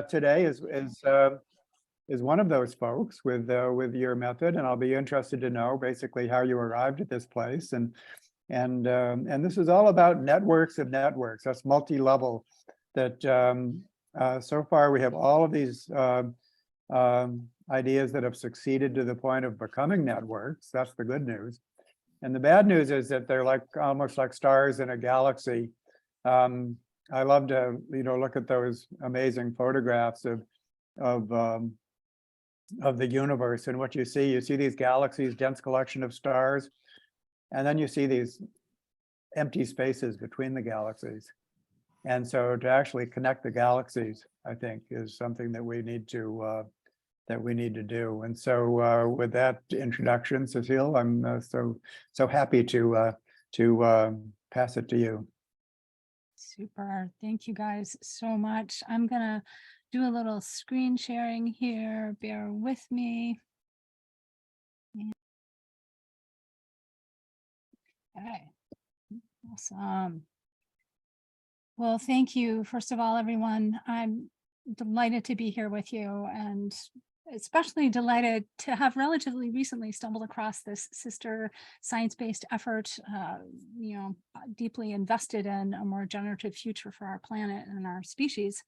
today is one of those folks with your method, and I'll be interested to know basically how you arrived at this place. And this is all about networks of networks. That's multi-level. That so far we have all of these ideas that have succeeded to the point of becoming networks. That's the good news. And the bad news is that they're like almost like stars in a galaxy. I love to look at those amazing photographs of the universe, and what you see these galaxies, dense collection of stars, and then you see these empty spaces between the galaxies. And so to actually connect the galaxies, I think, is something that we need to do. And so with that introduction, Cecile, I'm so happy to pass it to you. Super. Thank you guys so much. I'm gonna do a little screen sharing here. Bear with me. Okay. Awesome. Well, thank you. First of all, everyone, I'm delighted to be here with you, and especially delighted to have relatively recently stumbled across this sister science-based effort, deeply invested in a more generative future for our planet and our species.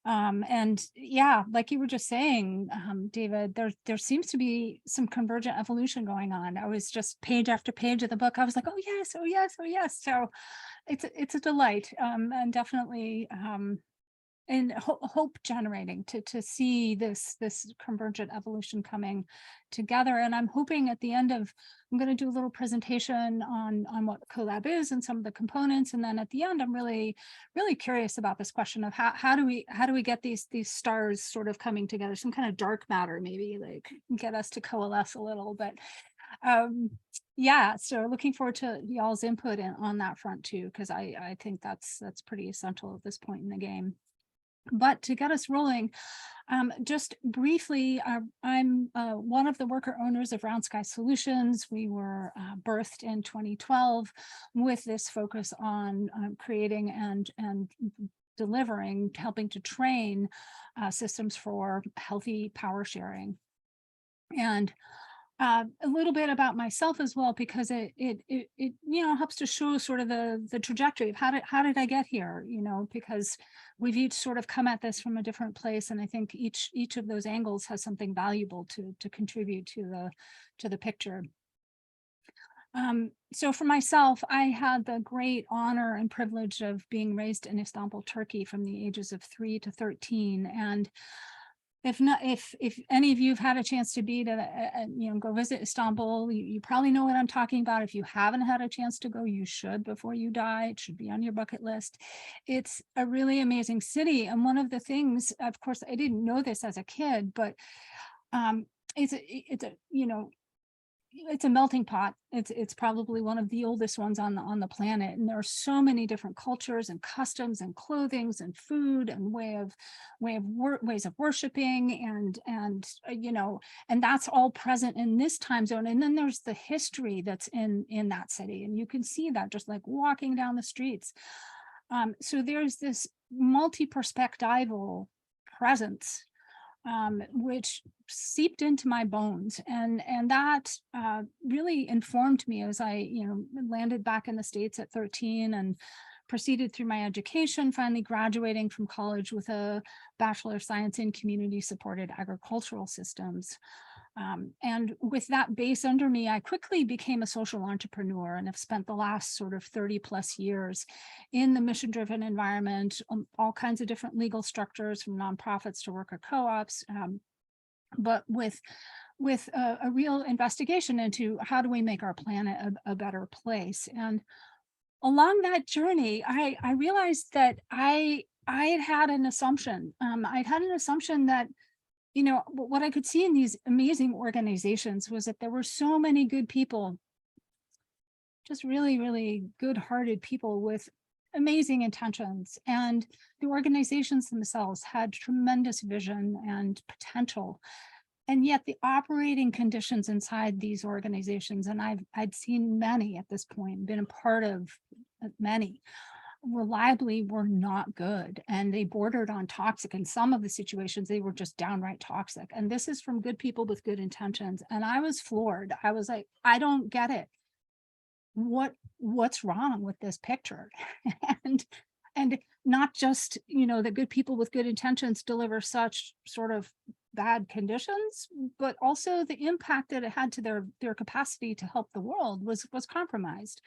And yeah, like you were just saying, David, there seems to be some convergent evolution going on. I was just page after page of the book. I was like, oh yes, oh yes, oh yes. So it's a delight, and definitely and hope generating to see this convergent evolution coming together. And I'm hoping at the end of, I'm going to do a little presentation on what collab is and some of the components, and then at the end I'm really curious about this question of how do we get these stars sort of coming together, some kind of dark matter, maybe like get us to coalesce a little. But yeah, so looking forward to y'all's input on that front too, because I think that's pretty essential at this point in the game. But to get us rolling, just briefly, I'm one of the worker owners of Round Sky Solutions. We were birthed in 2012 with this focus on creating and delivering, helping to train systems for healthy power sharing. And a little bit about myself as well, because it helps to show sort of the trajectory of how did I get here, because we've each sort of come at this from a different place, and I think each of those angles has something valuable to contribute to the picture. So for myself, I had the great honor and privilege of being raised in Istanbul, Turkey, from the ages of 3 to 13, and if any of you have had a chance to go visit Istanbul, you probably know what I'm talking about. If you haven't had a chance to go, you should before you die. It should be on your bucket list. It's a really amazing city, and one of the things, of course, I didn't know this as a kid, but it's a melting pot. It's probably one of the oldest ones on the planet, and there are so many different cultures and customs and clothings and food and ways of worshiping, and that's all present in this time zone. And then there's the history that's in that city, and you can see that just like walking down the streets. So there's this multi-perspectival presence, which seeped into my bones, and that really informed me as I landed back in the States at 13 and proceeded through my education, finally graduating from college with a Bachelor of Science in Community Supported Agricultural Systems. And with that base under me, I quickly became a social entrepreneur and have spent the last sort of 30 plus years in the mission-driven environment, all kinds of different legal structures, from nonprofits to worker co-ops, but with a real investigation into how do we make our planet a better place. And along that journey, I realized that I had an assumption. I'd had an assumption that what I could see in these amazing organizations was that there were so many good people, just really, really good-hearted people with amazing intentions. And the organizations themselves had tremendous vision and potential. And yet the operating conditions inside these organizations, and I'd seen many at this point, been a part of many, reliably were not good, and they bordered on toxic. In some of the situations, they were just downright toxic. And this is from good people with good intentions. And I was floored. I was like, I don't get it. What's wrong with this picture? and not just, the good people with good intentions deliver such sort of bad conditions, but also the impact that it had to their capacity to help the world was compromised.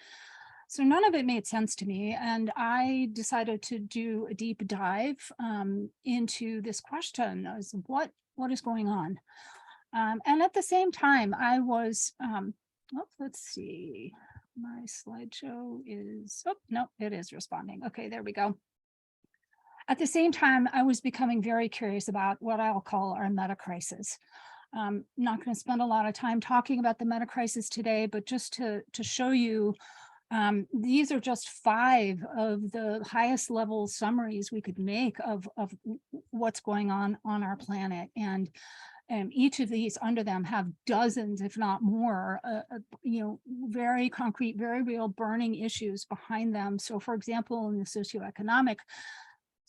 So none of it made sense to me, and I decided to do a deep dive into this question: as what is going on? And at the same time, I was let's see, my slideshow is, oh no, it is responding. Okay, there we go. At the same time, I was becoming very curious about what I'll call our meta crisis. Not going to spend a lot of time talking about the meta crisis today, but just to show you, these are just 5 of the highest level summaries we could make of what's going on our planet. And each of these under them have dozens, if not more, very concrete, very real burning issues behind them. So for example, in the socioeconomic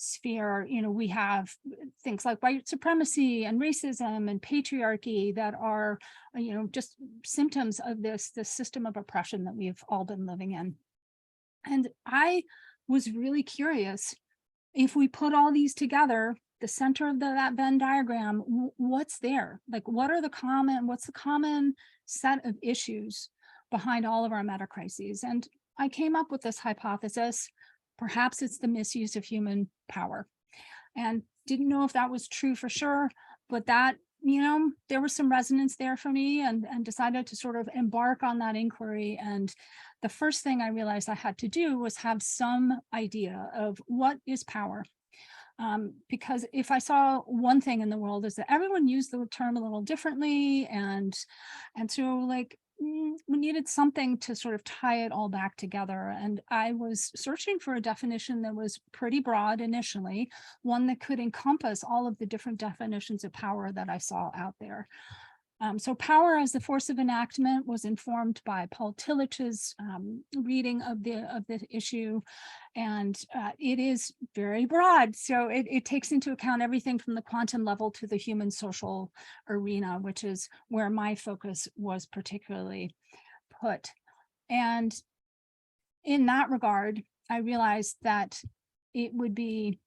sphere, we have things like white supremacy and racism and patriarchy that are, just symptoms of this system of oppression that we've all been living in. And I was really curious, if we put all these together, the center of that Venn diagram, what's there? Like, what's the common set of issues behind all of our meta crises? And I came up with this hypothesis: perhaps it's the misuse of human power. And didn't know if that was true for sure, but that, there was some resonance there for me, and decided to sort of embark on that inquiry. And the first thing I realized I had to do was have some idea of what is power. Because if I saw one thing in the world, is that everyone used the term a little differently. And so we needed something to sort of tie it all back together. And I was searching for a definition that was pretty broad initially, one that could encompass all of the different definitions of power that I saw out there. So power as the force of enactment was informed by Paul Tillich's reading of the issue, and it is very broad. So it takes into account everything from the quantum level to the human social arena, which is where my focus was particularly put. And in that regard, I realized that it would be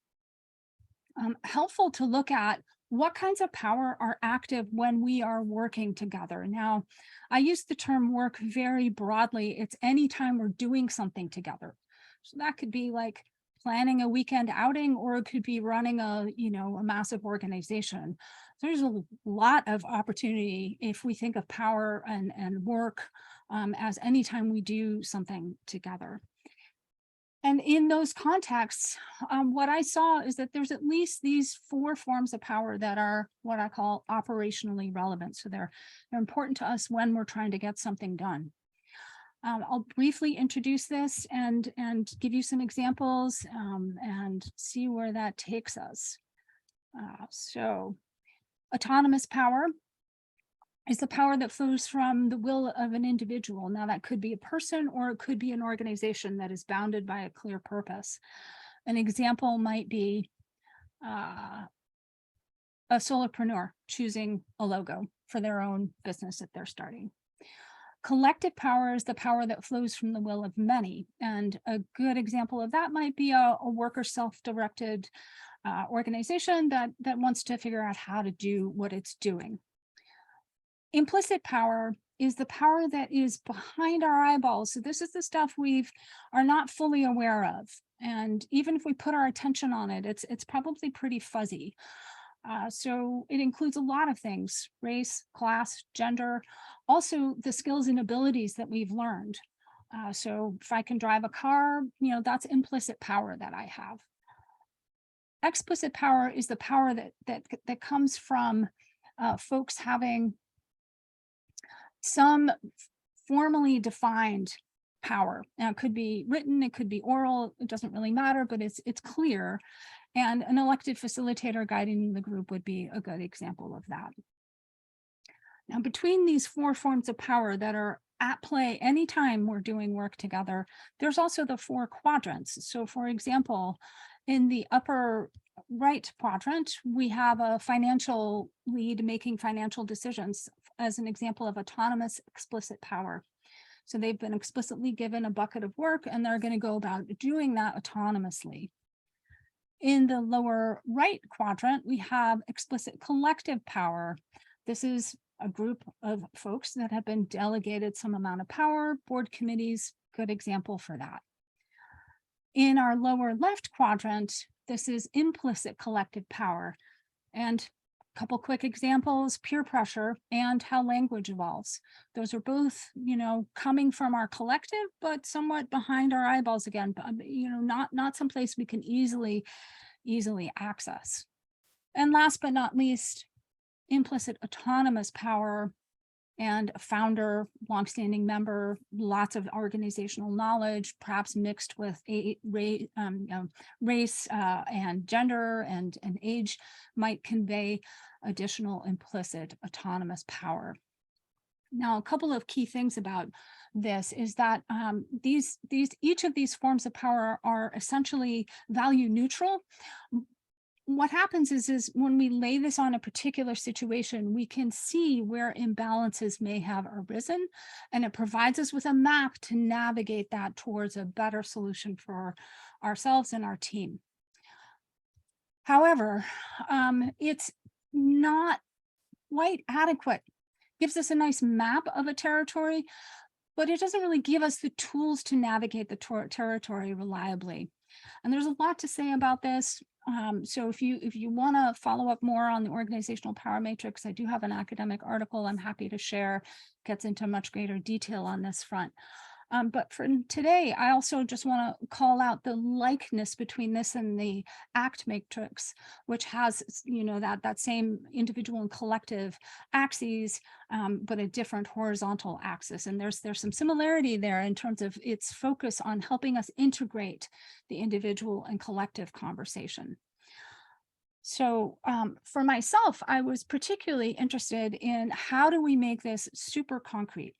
helpful to look at what kinds of power are active when we are working together. Now, I use the term work very broadly. It's anytime we're doing something together. So that could be like planning a weekend outing, or it could be running a massive organization. There's a lot of opportunity if we think of power and work as anytime we do something together. And in those contexts, what I saw is that there's at least these 4 forms of power that are what I call operationally relevant. So they're important to us when we're trying to get something done. I'll briefly introduce this and give you some examples and see where that takes us. So autonomous power is the power that flows from the will of an individual. Now, that could be a person, or it could be an organization that is bounded by a clear purpose. An example might be a solopreneur choosing a logo for their own business that they're starting. Collective power is the power that flows from the will of many. And a good example of that might be a worker self-directed organization that wants to figure out how to do what it's doing. Implicit power is the power that is behind our eyeballs. So this is the stuff we are not fully aware of. And even if we put our attention on it, it's probably pretty fuzzy. So it includes a lot of things: race, class, gender, also the skills and abilities that we've learned. So if I can drive a car, that's implicit power that I have. Explicit power is the power that comes from folks having some formally defined power. Now, it could be written, it could be oral, it doesn't really matter, but it's clear. And an elected facilitator guiding the group would be a good example of that. Now, between these 4 forms of power that are at play anytime we're doing work together. There's also the 4 quadrants. So for example, in the upper right quadrant, we have a financial lead making financial decisions as an example of autonomous explicit power. So they've been explicitly given a bucket of work and they're going to go about doing that autonomously. In the lower right quadrant, we have explicit collective power. This is a group of folks that have been delegated some amount of power. Board committees, good example for that. In our lower left quadrant, this is implicit collective power. And a couple quick examples, peer pressure and how language evolves. Those are both, coming from our collective, but somewhat behind our eyeballs again, but, not someplace we can easily access. And last but not least, implicit autonomous power and a founder, longstanding member, lots of organizational knowledge, perhaps mixed with race and gender and age, might convey additional implicit autonomous power. Now, a couple of key things about this is that each of these forms of power are essentially value neutral. What happens is when we lay this on a particular situation, we can see where imbalances may have arisen, and it provides us with a map to navigate that towards a better solution for ourselves and our team. However, it's not quite adequate. It gives us a nice map of a territory, but it doesn't really give us the tools to navigate the territory reliably. And there's a lot to say about this. So if you want to follow up more on the organizational power matrix, I do have an academic article I'm happy to share, gets into much greater detail on this front. But for today, I also just want to call out the likeness between this and the ACT matrix, which has, that same individual and collective axes, but a different horizontal axis. And there's some similarity there in terms of its focus on helping us integrate the individual and collective conversation. So for myself, I was particularly interested in how do we make this super concrete?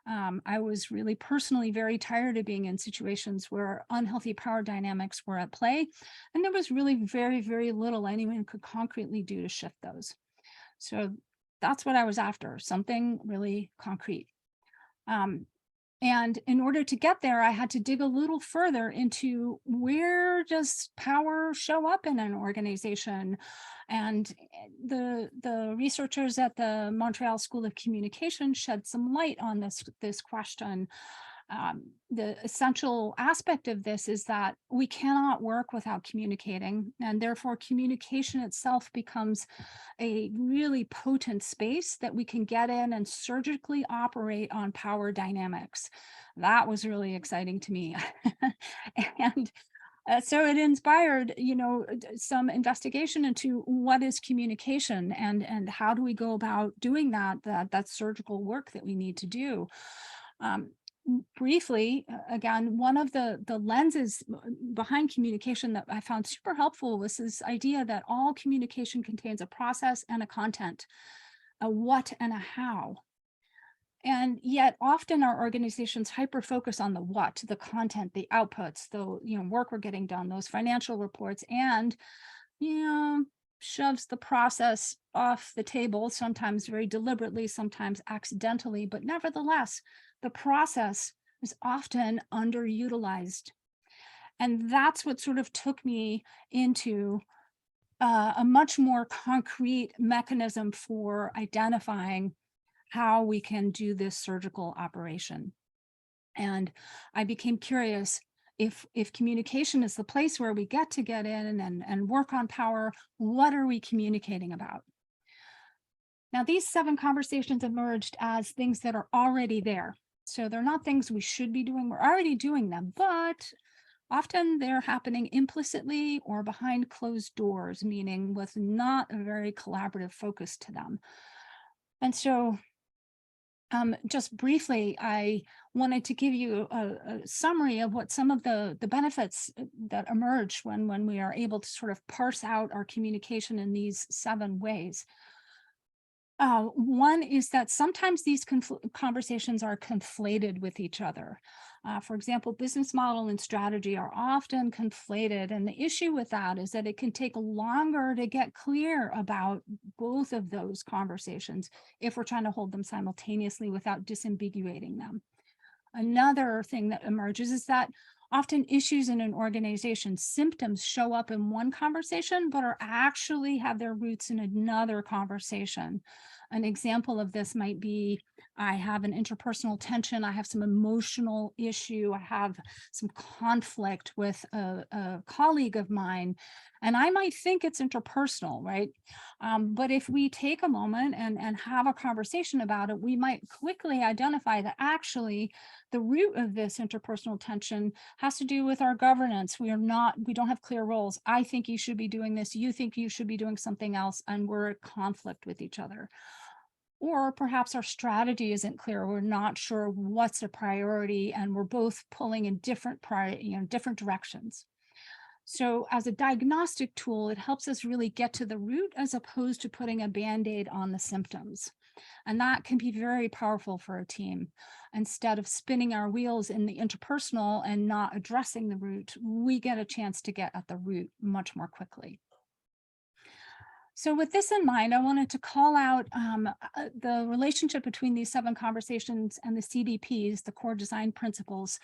I was really personally very tired of being in situations where unhealthy power dynamics were at play, and there was really very, very little anyone could concretely do to shift those. So that's what I was after, something really concrete. And in order to get there, I had to dig a little further into where does power show up in an organization? And the researchers at the Montreal School of Communication shed some light on this question. The essential aspect of this is that we cannot work without communicating, and therefore communication itself becomes a really potent space that we can get in and surgically operate on power dynamics. That was really exciting to me. And so it inspired, some investigation into what is communication and how do we go about doing that surgical work that we need to do. Briefly, again, one of the lenses behind communication that I found super helpful was this idea that all communication contains a process and a content, a what and a how. And yet often our organizations hyper-focus on the what, the content, the outputs, the work we're getting done, those financial reports, and shoves the process off the table, sometimes very deliberately, sometimes accidentally, but nevertheless, the process is often underutilized. And that's what sort of took me into a much more concrete mechanism for identifying how we can do this surgical operation. And I became curious, if communication is the place where we get in and work on power, what are we communicating about? Now, these 7 conversations emerged as things that are already there. So they're not things we should be doing, we're already doing them, but often they're happening implicitly or behind closed doors, meaning with not a very collaborative focus to them. And so just briefly, I wanted to give you a summary of what some of the benefits that emerge when we are able to sort of parse out our communication in these 7 ways. One is that sometimes these conversations are conflated with each other. For example, business model and strategy are often conflated. And the issue with that is that it can take longer to get clear about both of those conversations if we're trying to hold them simultaneously without disambiguating them. Another thing that emerges is that often issues in an organization, symptoms show up in one conversation, but are actually have their roots in another conversation. An example of this might be, I have an interpersonal tension, I have some emotional issue, I have some conflict with a colleague of mine, and I might think it's interpersonal, right? But if we take a moment and have a conversation about it, we might quickly identify that actually the root of this interpersonal tension has to do with our governance. We don't have clear roles. I think you should be doing this. You think you should be doing something else, and we're at conflict with each other. Or perhaps our strategy isn't clear. We're not sure what's a priority, and we're both pulling in different directions. So as a diagnostic tool, it helps us really get to the root as opposed to putting a Band-Aid on the symptoms. And that can be very powerful for a team. Instead of spinning our wheels in the interpersonal and not addressing the root, we get a chance to get at the root much more quickly. So with this in mind, I wanted to call out the relationship between these 7 conversations and the CDPs, the core design principles.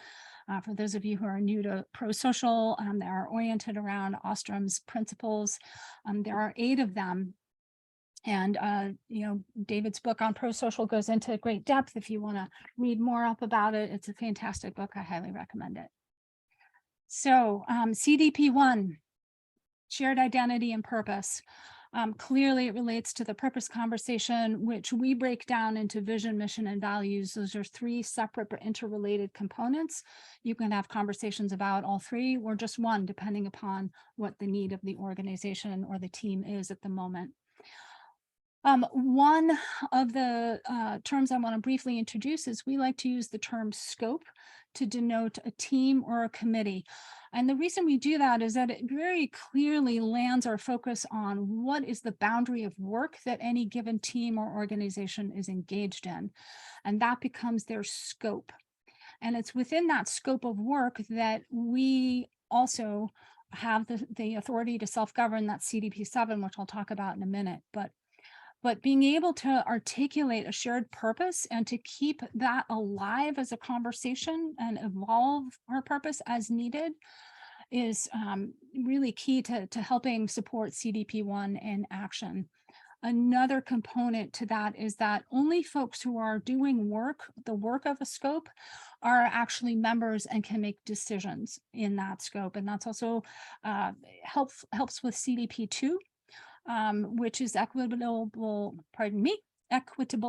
For those of you who are new to ProSocial, they are oriented around Ostrom's principles. There are 8 of them. And, David's book on ProSocial goes into great depth. If you want to read more up about it, it's a fantastic book. I highly recommend it. So CDP 1, shared identity and purpose. Clearly, it relates to the purpose conversation, which we break down into vision, mission, and values. Those are 3 separate but interrelated components. You can have conversations about all 3 or just one, depending upon what the need of the organization or the team is at the moment. One of the terms I want to briefly introduce is we like to use the term scope to denote a team or a committee. And the reason we do that is that it very clearly lands our focus on what is the boundary of work that any given team or organization is engaged in. And that becomes their scope. And it's within that scope of work that we also have the authority to self-govern. That's CDP 7, which I'll talk about in a minute. But being able to articulate a shared purpose and to keep that alive as a conversation and evolve our purpose as needed is really key to helping support CDP 1 in action. Another component to that is that only folks who are doing the work of a scope, are actually members and can make decisions in that scope. And that's also helps with CDP 2. Which is equitable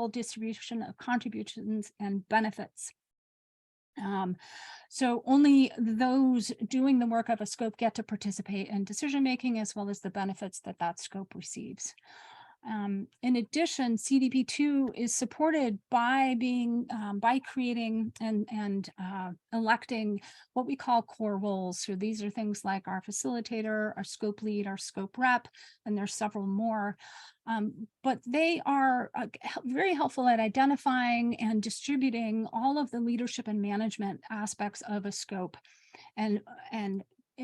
distribution of contributions and benefits. So only those doing the work of a scope get to participate in decision-making as well as the benefits that scope receives. In addition, CDP 2 is supported by creating and electing what we call core roles. So these are things like our facilitator, our scope lead, our scope rep, and there's several more. But they are very helpful at identifying and distributing all of the leadership and management aspects of a scope, and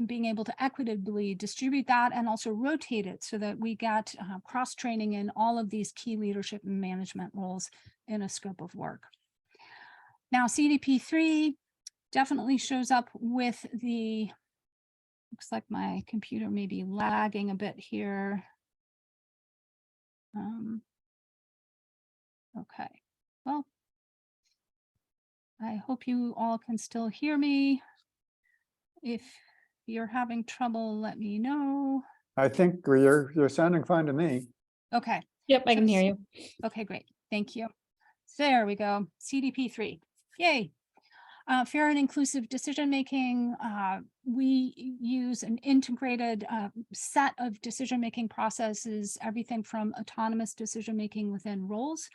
being able to equitably distribute that and also rotate it so that we get cross-training in all of these key leadership and management roles in a scope of work. Now, CDP 3 definitely shows up with looks like my computer may be lagging a bit here. Okay, well, I hope you all can still hear me. If you're having trouble, let me know. I think you're sounding fine to me. Okay. Yep, I can hear you. Okay, great. Thank you. There we go. CDP 3. Yay. Fair and inclusive decision-making. We use an integrated set of decision-making processes, everything from autonomous decision-making within roles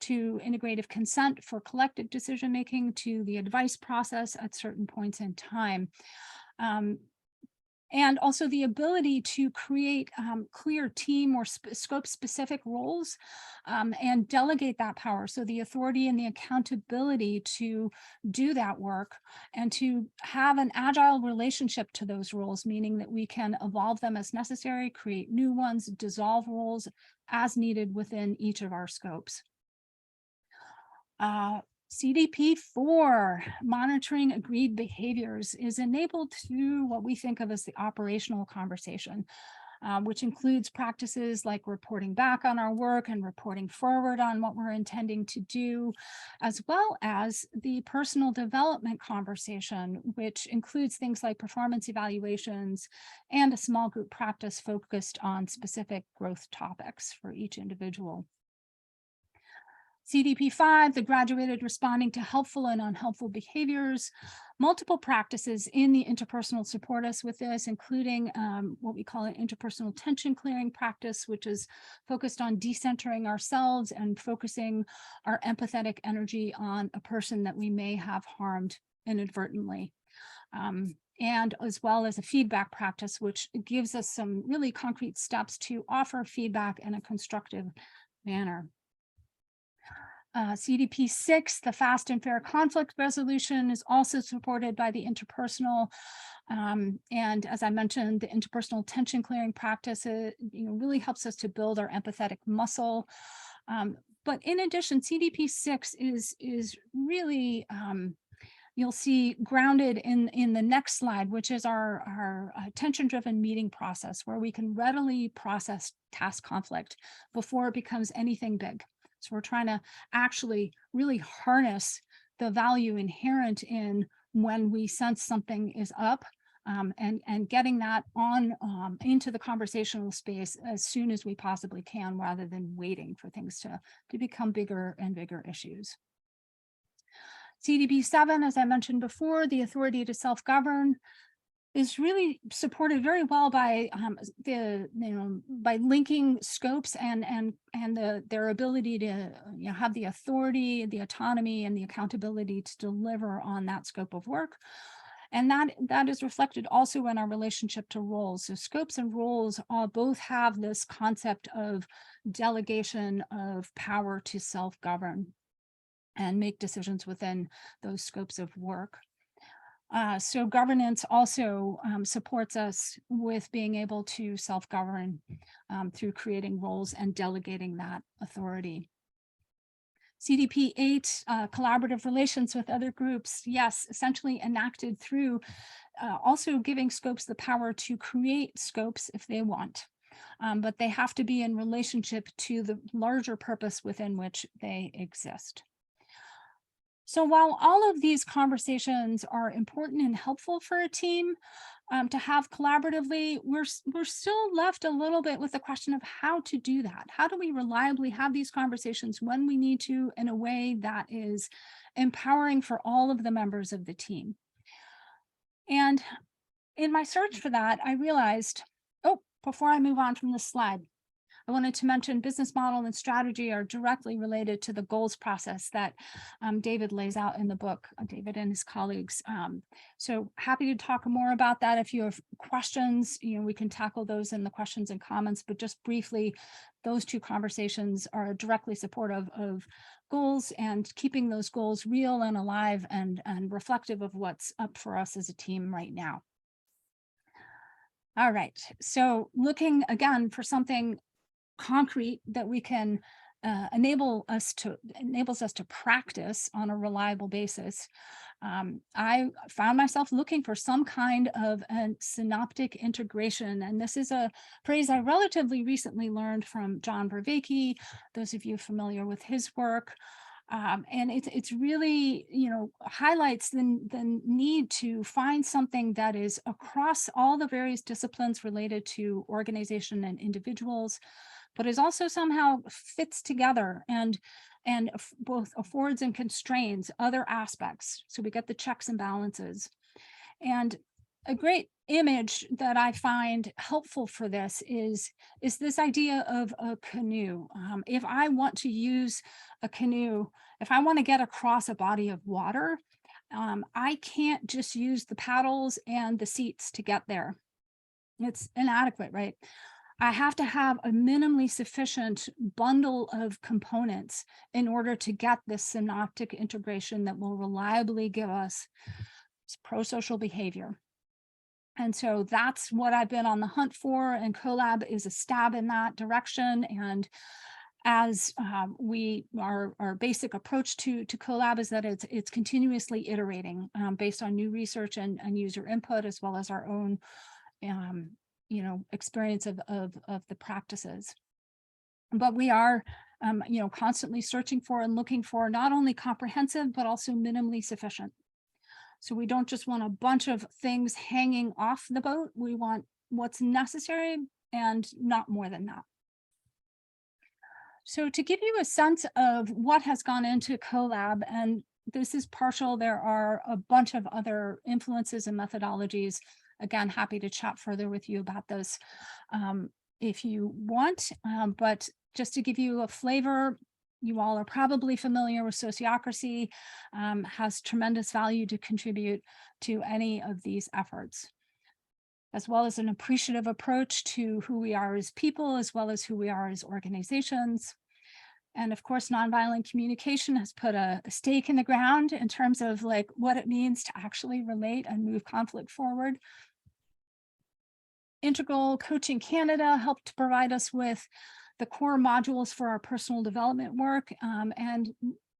to integrative consent for collective decision-making to the advice process at certain points in time. and also the ability to create clear team or scope specific roles and delegate that power. So the authority and the accountability to do that work and to have an agile relationship to those roles, meaning that we can evolve them as necessary, create new ones, dissolve roles as needed within each of our scopes. CDP 4, monitoring agreed behaviors, is enabled through what we think of as the operational conversation, which includes practices like reporting back on our work and reporting forward on what we're intending to do, as well as the personal development conversation, which includes things like performance evaluations and a small group practice focused on specific growth topics for each individual. CDP 5, the graduated responding to helpful and unhelpful behaviors. Multiple practices in the interpersonal support us with this, including what we call an interpersonal tension clearing practice, which is focused on decentering ourselves and focusing our empathetic energy on a person that we may have harmed inadvertently. And as well as a feedback practice, which gives us some really concrete steps to offer feedback in a constructive manner. CDP 6, the fast and fair conflict resolution, is also supported by the interpersonal. And as I mentioned, the interpersonal tension clearing practice really helps us to build our empathetic muscle. But in addition, CDP 6 is really, you'll see grounded in the next slide, which is our attention-driven meeting process, where we can readily process task conflict before it becomes anything big. So we're trying to actually really harness the value inherent in when we sense something is up, and getting that on into the conversational space as soon as we possibly can, rather than waiting for things to become bigger and bigger issues. CDP 7, as I mentioned before, the authority to self-govern, is really supported very well by by linking scopes and their ability to have the authority, the autonomy, and the accountability to deliver on that scope of work. And that is reflected also in our relationship to roles. So scopes and roles both have this concept of delegation of power to self-govern and make decisions within those scopes of work. So governance also supports us with being able to self-govern through creating roles and delegating that authority. CDP 8, collaborative relations with other groups, yes, essentially enacted through also giving scopes the power to create scopes if they want, but they have to be in relationship to the larger purpose within which they exist. So while all of these conversations are important and helpful for a team to have collaboratively, we're still left a little bit with the question of how to do that. How do we reliably have these conversations when we need to, in a way that is empowering for all of the members of the team? And in my search for that, I realized, before I move on from this slide, I wanted to mention business model and strategy are directly related to the goals process that David lays out in the book, David and his colleagues. So happy to talk more about that. If you have questions, we can tackle those in the questions and comments, but just briefly, those two conversations are directly supportive of goals and keeping those goals real and alive and reflective of what's up for us as a team right now. All right, so looking again for something concrete that we can enables us to practice on a reliable basis. I found myself looking for some kind of a synoptic integration, and this is a phrase I relatively recently learned from John Vervaeke, those of you familiar with his work. And it's really, highlights the need to find something that is across all the various disciplines related to organization and individuals, but is also somehow fits together and both affords and constrains other aspects. So we get the checks and balances. And a great image that I find helpful for this is this idea of a canoe. If I want to use a canoe, if I want to get across a body of water, I can't just use the paddles and the seats to get there. It's inadequate, right? I have to have a minimally sufficient bundle of components in order to get this synoptic integration that will reliably give us pro-social behavior. And so that's what I've been on the hunt for, and Collab is a stab in that direction. And as our basic approach to Collab is that it's continuously iterating based on new research and user input, as well as our own experience of the practices. But we are constantly searching for and looking for not only comprehensive but also minimally sufficient. So we don't just want a bunch of things hanging off the boat. We want what's necessary and not more than that. So to give you a sense of what has gone into Collab, and this is partial, there are a bunch of other influences and methodologies. Again, happy to chat further with you about this if you want, but just to give you a flavor, you all are probably familiar with Sociocracy, has tremendous value to contribute to any of these efforts, as well as an appreciative approach to who we are as people, as well as who we are as organizations. And of course, nonviolent communication has put a stake in the ground in terms of like what it means to actually relate and move conflict forward. Integral Coaching Canada helped provide us with the core modules for our personal development work. And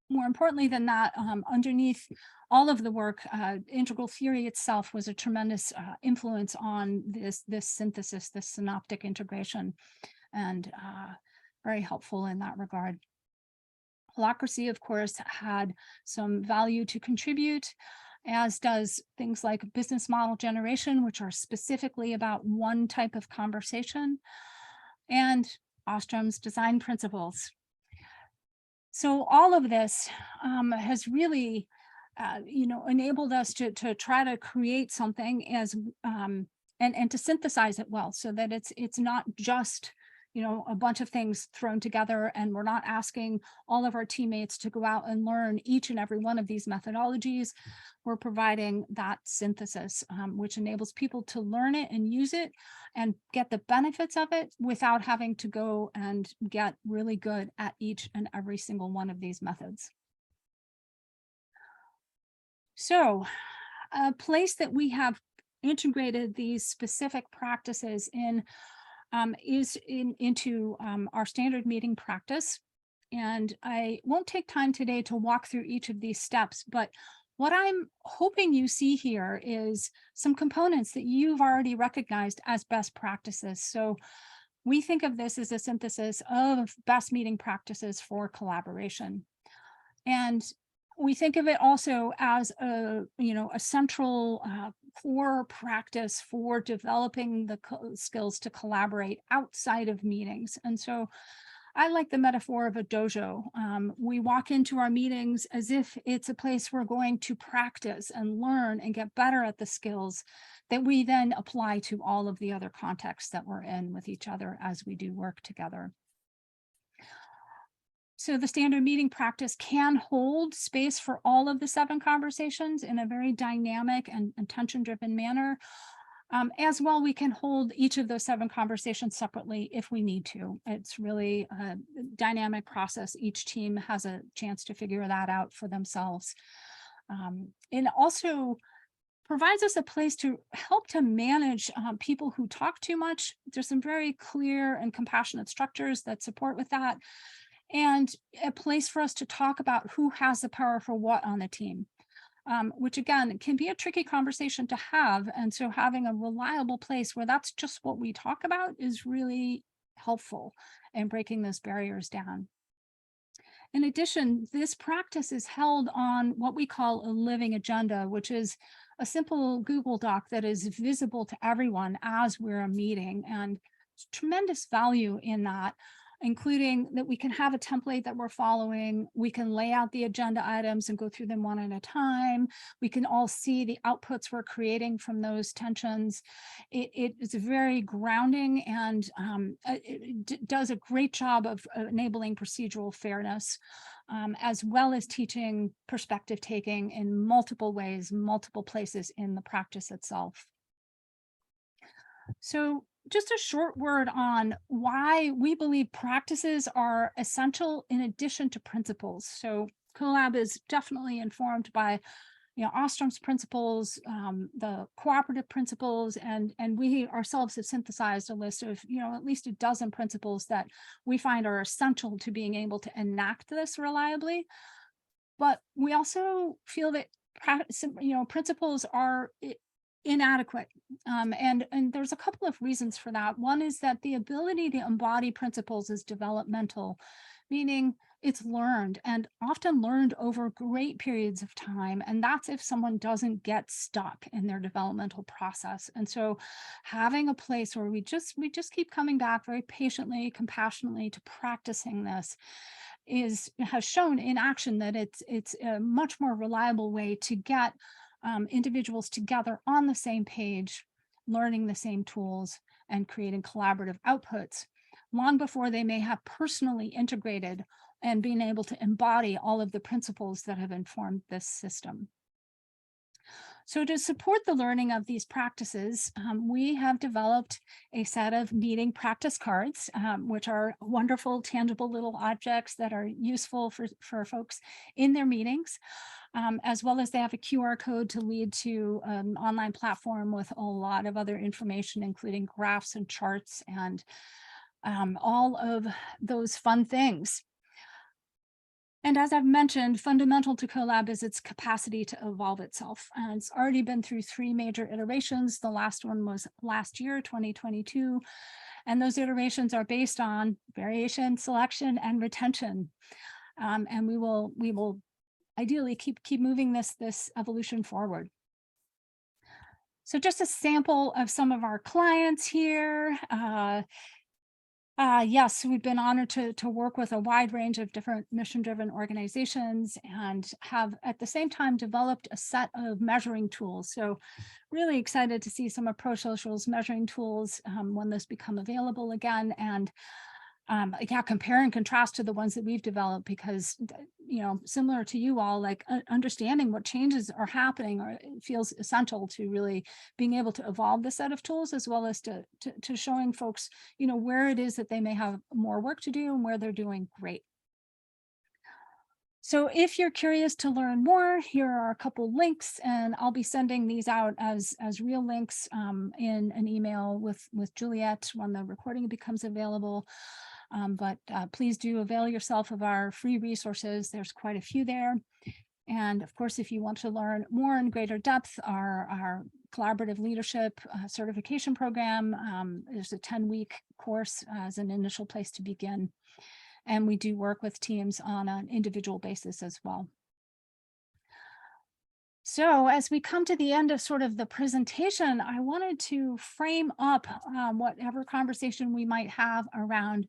more importantly than that, underneath all of the work, integral theory itself was a tremendous influence on this synthesis, this synoptic integration, and very helpful in that regard. Holocracy, of course, had some value to contribute, as does things like business model generation, which are specifically about one type of conversation, and Ostrom's design principles. So all of this has really, enabled us to try to create something as and to synthesize it well, so that it's not just a bunch of things thrown together, and we're not asking all of our teammates to go out and learn each and every one of these methodologies. We're providing that synthesis, which enables people to learn it and use it and get the benefits of it without having to go and get really good at each and every single one of these methods. So a place that we have integrated these specific practices in is into our standard meeting practice. And I won't take time today to walk through each of these steps, but what I'm hoping you see here is some components that you've already recognized as best practices. So we think of this as a synthesis of best meeting practices for collaboration. And we think of it also as a central core practice for developing the skills to collaborate outside of meetings. And so I like the metaphor of a dojo. We walk into our meetings as if it's a place we're going to practice and learn and get better at the skills that we then apply to all of the other contexts that we're in with each other as we do work together. So the standard meeting practice can hold space for all of the 7 conversations in a very dynamic and tension-driven manner. As well, we can hold each of those 7 conversations separately if we need to. It's really a dynamic process. Each team has a chance to figure that out for themselves. And also provides us a place to help to manage people who talk too much. There's some very clear and compassionate structures that support with that, and a place for us to talk about who has the power for what on the team, which again can be a tricky conversation to have. And so having a reliable place where that's just what we talk about is really helpful in breaking those barriers down. In addition, this practice is held on what we call a living agenda, which is a simple Google Doc that is visible to everyone as we're meeting, and there's tremendous value in that, including that we can have a template that we're following. We can lay out the agenda items and go through them one at a time. We can all see the outputs we're creating from those tensions. It is very grounding, and it does a great job of enabling procedural fairness, as well as teaching perspective taking in multiple ways, multiple places in the practice itself. So just a short word on why we believe practices are essential in addition to principles. So collab is definitely informed by Ostrom's principles, the cooperative principles, and we ourselves have synthesized a list of at least a dozen principles that we find are essential to being able to enact this reliably. But we also feel that principles are inadequate, and there's a couple of reasons for that. One is that the ability to embody principles is developmental, meaning it's learned and often learned over great periods of time. And that's if someone doesn't get stuck in their developmental process. And so having a place where we just keep coming back very patiently, compassionately to practicing this has shown in action that it's a much more reliable way to get individuals together on the same page, learning the same tools and creating collaborative outputs long before they may have personally integrated and being able to embody all of the principles that have informed this system. So to support the learning of these practices, we have developed a set of meeting practice cards, which are wonderful, tangible little objects that are useful for folks in their meetings, as well as they have a QR code to lead to an online platform with a lot of other information, including graphs and charts and all of those fun things. And as I've mentioned, fundamental to collab is its capacity to evolve itself. And it's already been through 3 major iterations. The last one was last year, 2022. And those iterations are based on variation, selection, and retention. And we will ideally keep moving this evolution forward. So just a sample of some of our clients here. Yes, we've been honored to work with a wide range of different mission-driven organizations and have at the same time developed a set of measuring tools. So really excited to see some of ProSocial's measuring tools when those become available again. And compare and contrast to the ones that we've developed, because similar to you all, like understanding what changes are happening or it feels essential to really being able to evolve the set of tools, as well as to showing folks where it is that they may have more work to do and where they're doing great. So if you're curious to learn more, here are a couple links, and I'll be sending these out as real links in an email with Juliet when the recording becomes available. But please do avail yourself of our free resources. There's quite a few there. And of course, if you want to learn more in greater depth, our collaborative leadership certification program, there's a 10-week course as an initial place to begin. And we do work with teams on an individual basis as well. So as we come to the end of sort of the presentation, I wanted to frame up whatever conversation we might have around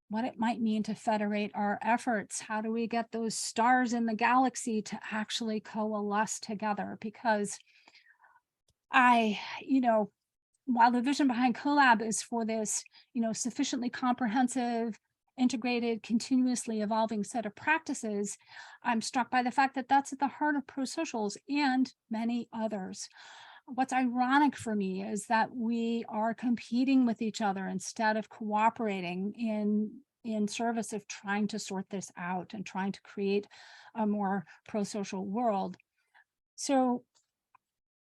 what it might mean to federate our efforts. How do we get those stars in the galaxy to actually coalesce together? Because while the vision behind collab is for this, sufficiently comprehensive, integrated, continuously evolving set of practices, I'm struck by the fact that that's at the heart of ProSocials and many others. What's ironic for me is that we are competing with each other instead of cooperating in service of trying to sort this out and trying to create a more pro-social world. So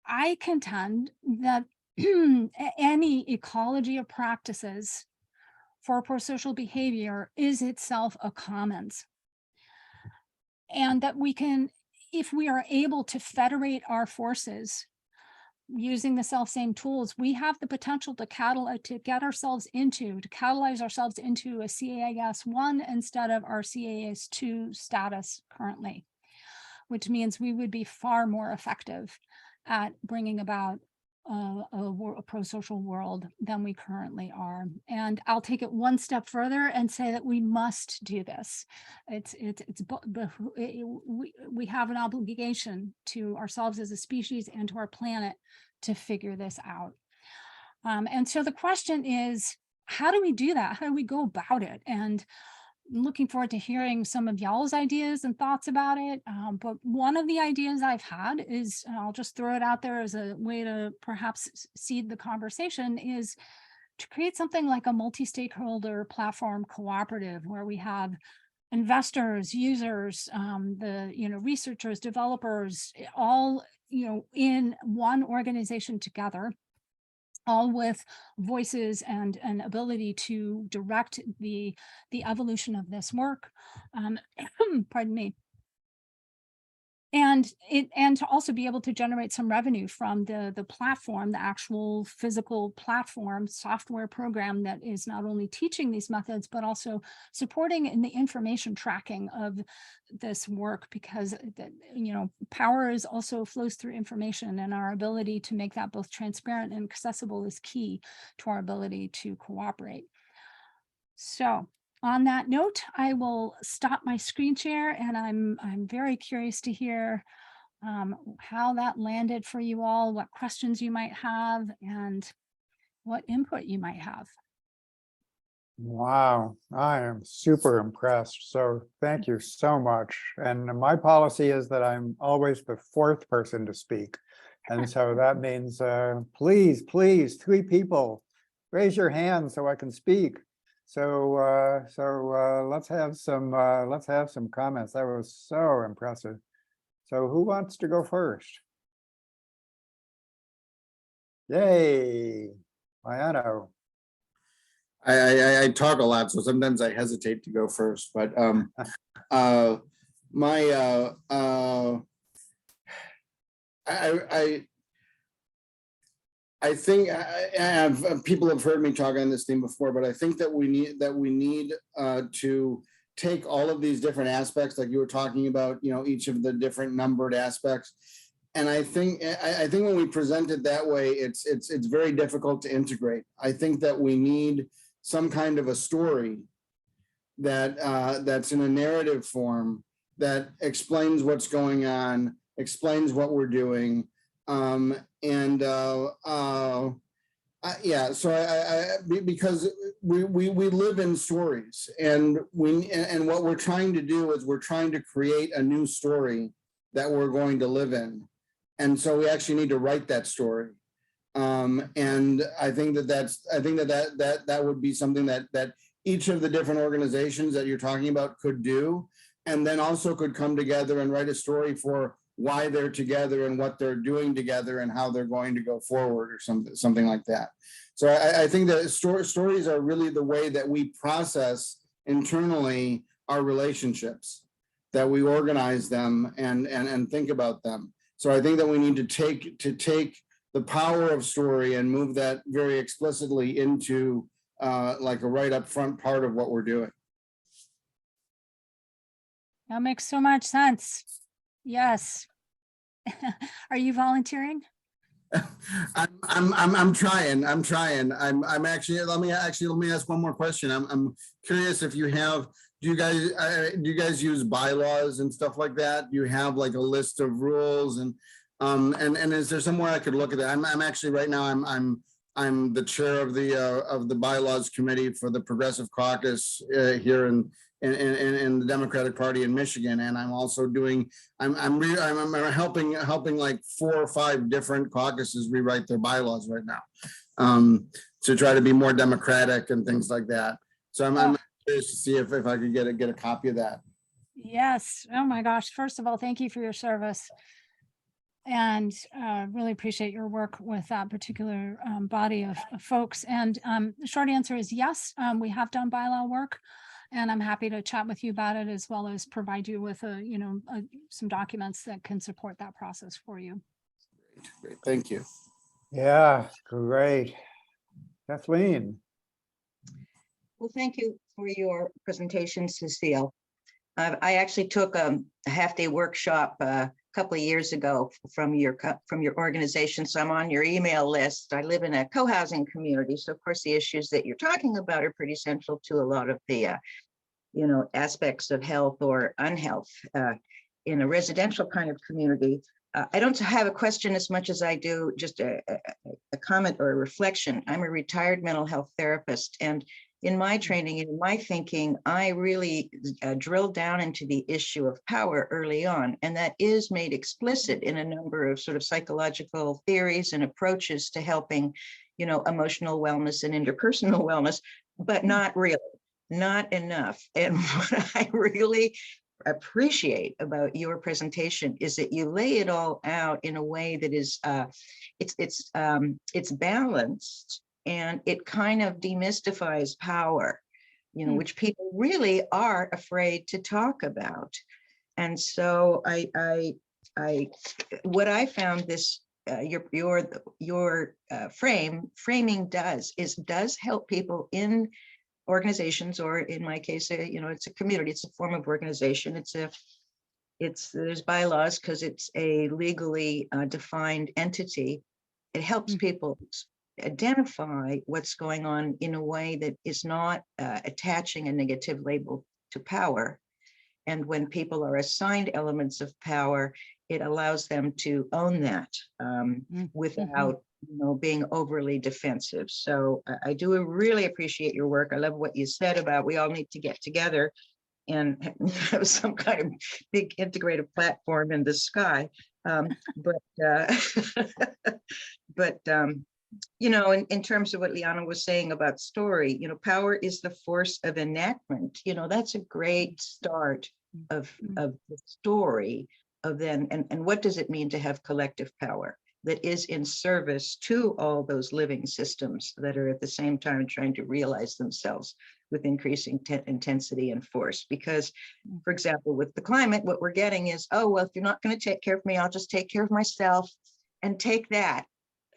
I contend that any ecology of practices for pro-social behavior is itself a commons. And that we can, if we are able to federate our forces using the self-same tools, we have the potential to catalyze ourselves into a CAS 1 instead of our CAS 2 status currently, which means we would be far more effective at bringing about a pro-social world than we currently are. And I'll take it one step further and say that we must do this. We have an obligation to ourselves as a species and to our planet to figure this out. And so the question is, how do we do that? How do we go about it? And looking forward to hearing some of y'all's ideas and thoughts about it. But one of the ideas I've had is, and I'll just throw it out there as a way to perhaps seed the conversation, is to create something like a multi-stakeholder platform cooperative where we have investors, users, the researchers, developers, all in one organization together, all with voices and an ability to direct the evolution of this work. Pardon me. And to also be able to generate some revenue from the platform, the actual physical platform software program that is not only teaching these methods, but also supporting in the information tracking of this work, because power is also flows through information, and our ability to make that both transparent and accessible is key to our ability to cooperate. So on that note, I will stop my screen share, and I'm very curious to hear how that landed for you all, what questions you might have, and what input you might have. Wow, I am super impressed. So thank you so much. And my policy is that I'm always the fourth person to speak. And so that means, please, 3 people, raise your hand so I can speak. So let's have some comments. That was so impressive. So who wants to go first? Yay, Mayano. I talk a lot, so sometimes I hesitate to go first, but I think people have heard me talk on this theme before, but I think that we need to take all of these different aspects, like you were talking about, each of the different numbered aspects. And I think when we present it that way, it's very difficult to integrate. I think that we need some kind of a story that's in a narrative form that explains what's going on, explains what we're doing. Because we live in stories, and what we're trying to do is we're trying to create a new story that we're going to live in. And so we actually need to write that story. And I think that would be something that each of the different organizations that you're talking about could do, and then also could come together and write a story for why they're together and what they're doing together and how they're going to go forward, or something like that. So I think that stories are really the way that we process internally our relationships, that we organize them and think about them. So I think that we need to take the power of story and move that very explicitly into like a right up front part of what we're doing. That makes so much sense. Yes. Are you volunteering? I'm trying. I'm actually, let me ask one more question. I'm curious if you have, do you guys use bylaws and stuff like that? Do you have like a list of rules, and is there somewhere I could look at that? I'm actually right now I'm the chair of the bylaws committee for the Progressive Caucus here in the Democratic Party in Michigan, and I'm also doing I'm helping like 4 or 5 different caucuses rewrite their bylaws right now, to try to be more democratic and things like that. So I'm curious to see if I could get a copy of that. Yes. Oh my gosh. First of all, thank you for your service, and really appreciate your work with that particular body of folks. And the short answer is yes, we have done bylaw work, and I'm happy to chat with you about it, as well as provide you with some documents that can support that process for you. Great. Thank you. Yeah, great. Kathleen. Well, thank you for your presentation, Cecile. I actually took a half-day workshop a couple of years ago from your organization, so I'm on your email list. I live in a co-housing community, so of course the issues that you're talking about are pretty central to a lot of the aspects of health or unhealth in a residential kind of community. I don't have a question as much as I do just a comment or a reflection. I'm a retired mental health therapist, and in my training and in my thinking, I really drilled down into the issue of power early on, and that is made explicit in a number of sort of psychological theories and approaches to helping, you know, emotional wellness and interpersonal wellness, but not really, not enough. And what I really appreciate about your presentation is that you lay it all out in a way that is it's balanced, and it kind of demystifies power, you know, which people really are afraid to talk about. And so what I found this your framing does help people in organizations, or in my case, you know, it's a community, it's a form of organization. There's bylaws because it's a legally defined entity. It helps people identify what's going on in a way that is not attaching a negative label to power. And when people are assigned elements of power, it allows them to own that without, you know, being overly defensive. So I do really appreciate your work. I love what you said about we all need to get together and have some kind of big integrative platform in the sky. You know, in terms of what Liana was saying about story, you know, power is the force of enactment. You know, that's a great start of the story of then, and what does it mean to have collective power that is in service to all those living systems that are at the same time trying to realize themselves with increasing intensity and force. Because, for example, with the climate, what we're getting is, oh, well, if you're not going to take care of me, I'll just take care of myself and take that.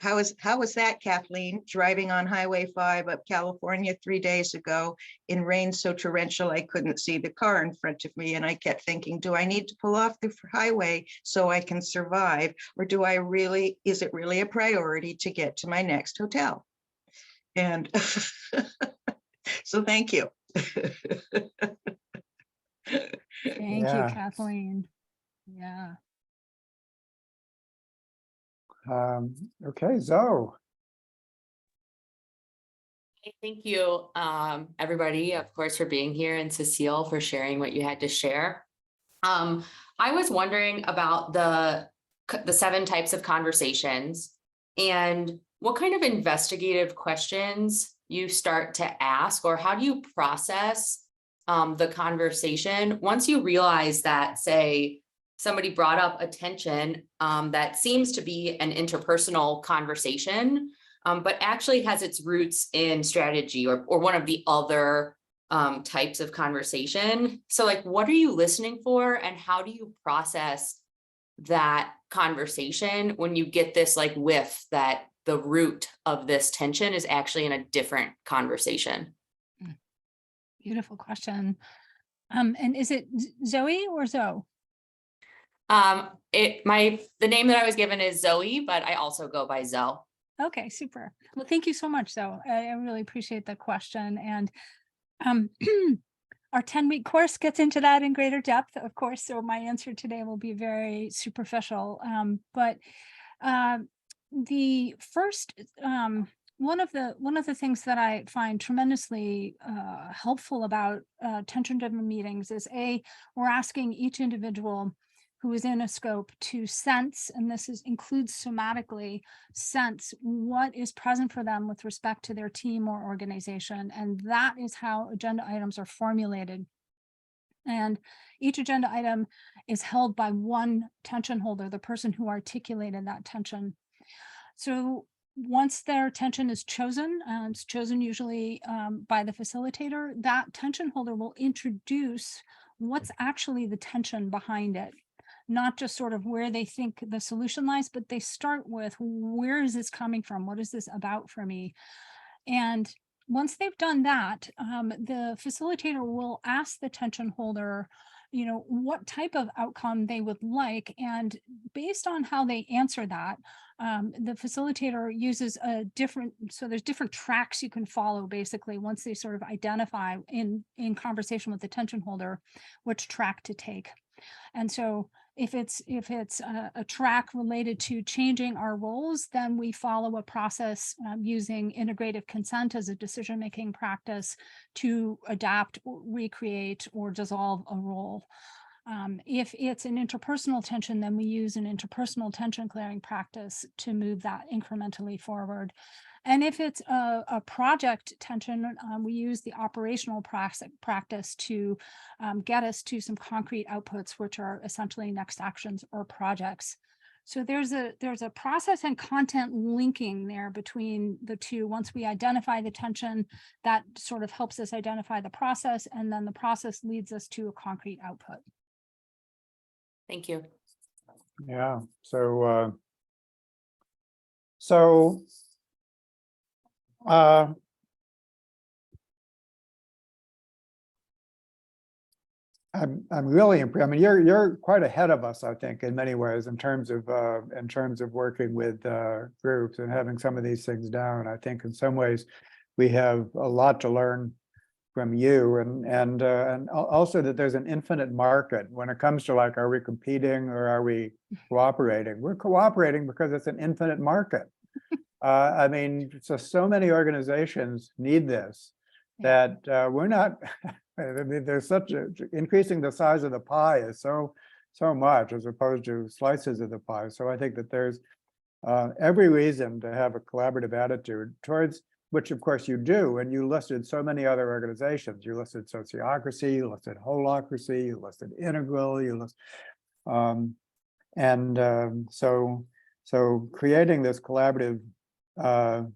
How was that, Kathleen, driving on Highway 5 up California 3 days ago in rain so torrential I couldn't see the car in front of me, and I kept thinking, do I need to pull off the highway so I can survive, or is it really a priority to get to my next hotel? And so thank you. Thank you, Kathleen. Yeah. Okay, Zoe. Thank you, everybody, of course, for being here, and Cecile for sharing what you had to share. I was wondering about the 7 types of conversations and what kind of investigative questions you start to ask, or how do you process the conversation once you realize that, say, somebody brought up a tension that seems to be an interpersonal conversation, but actually has its roots in strategy or one of the other types of conversation. So, like, what are you listening for, and how do you process that conversation when you get this like whiff that the root of this tension is actually in a different conversation? Beautiful question. And is it Zoe or Zoe? The name that I was given is Zoe, but I also go by Zoe. Okay, super. Well, thank you so much, Zoe. I really appreciate the question. And our 10-week course gets into that in greater depth, of course. So my answer today will be very superficial. But the first, one of the things that I find tremendously helpful about tension-driven meetings is we're asking each individual who is in a scope to sense, and includes somatically, sense what is present for them with respect to their team or organization. And that is how agenda items are formulated. And each agenda item is held by one tension holder, the person who articulated that tension. So once their tension is chosen, it's chosen usually by the facilitator, that tension holder will introduce what's actually the tension behind it. Not just sort of where they think the solution lies, but they start with, where is this coming from? What is this about for me? And once they've done that, the facilitator will ask the tension holder, you know, what type of outcome they would like. And based on how they answer that, the facilitator uses so there's different tracks you can follow, basically, once they sort of identify in conversation with the tension holder, which track to take. And so If it's a track related to changing our roles, then we follow a process using integrative consent as a decision-making practice to adapt, or recreate, or dissolve a role. If it's an interpersonal tension, then we use an interpersonal tension clearing practice to move that incrementally forward. And if it's a project tension, we use the operational practice to get us to some concrete outputs, which are essentially next actions or projects. So there's a process and content linking there between the two. Once we identify the tension, that sort of helps us identify the process, and then the process leads us to a concrete output. Thank you. Yeah, I'm really impressed. I mean, you're quite ahead of us, I think, in many ways, in terms of working with groups and having some of these things down. I think in some ways we have a lot to learn from you, and also that there's an infinite market when it comes to, like, are we competing or are we cooperating? We're cooperating because it's an infinite market. I mean, so many organizations need this, that we're not. I mean, there's such a increasing the size of the pie is so much as opposed to slices of the pie. So I think that there's every reason to have a collaborative attitude towards, which of course you do, and you listed so many other organizations. You listed Sociocracy, you listed Holocracy, you listed Integral, you list, so creating this collaborative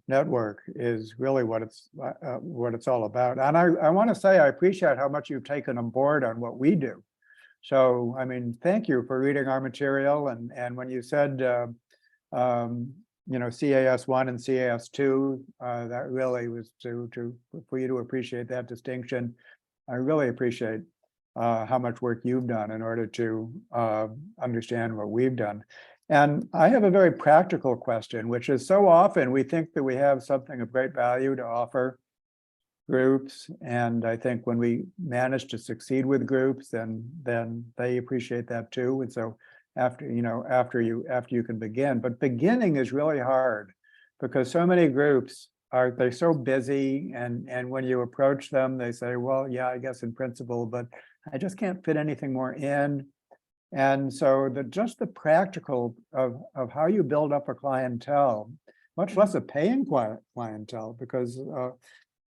network is really what it's all about. And I want to say I appreciate how much you've taken on board on what we do. So I mean, thank you for reading our material, and when you said you know, CAS1 and CAS2, that really was for you to appreciate that distinction. I really appreciate how much work you've done in order to understand what we've done. And I have a very practical question, which is, so often we think that we have something of great value to offer groups. And I think when we manage to succeed with groups, then they appreciate that too. And so after you can begin, but beginning is really hard because so many groups they're so busy, and when you approach them, they say, well, yeah, I guess in principle, but I just can't fit anything more in. And so just the practical of how you build up a clientele, much less a paying clientele, because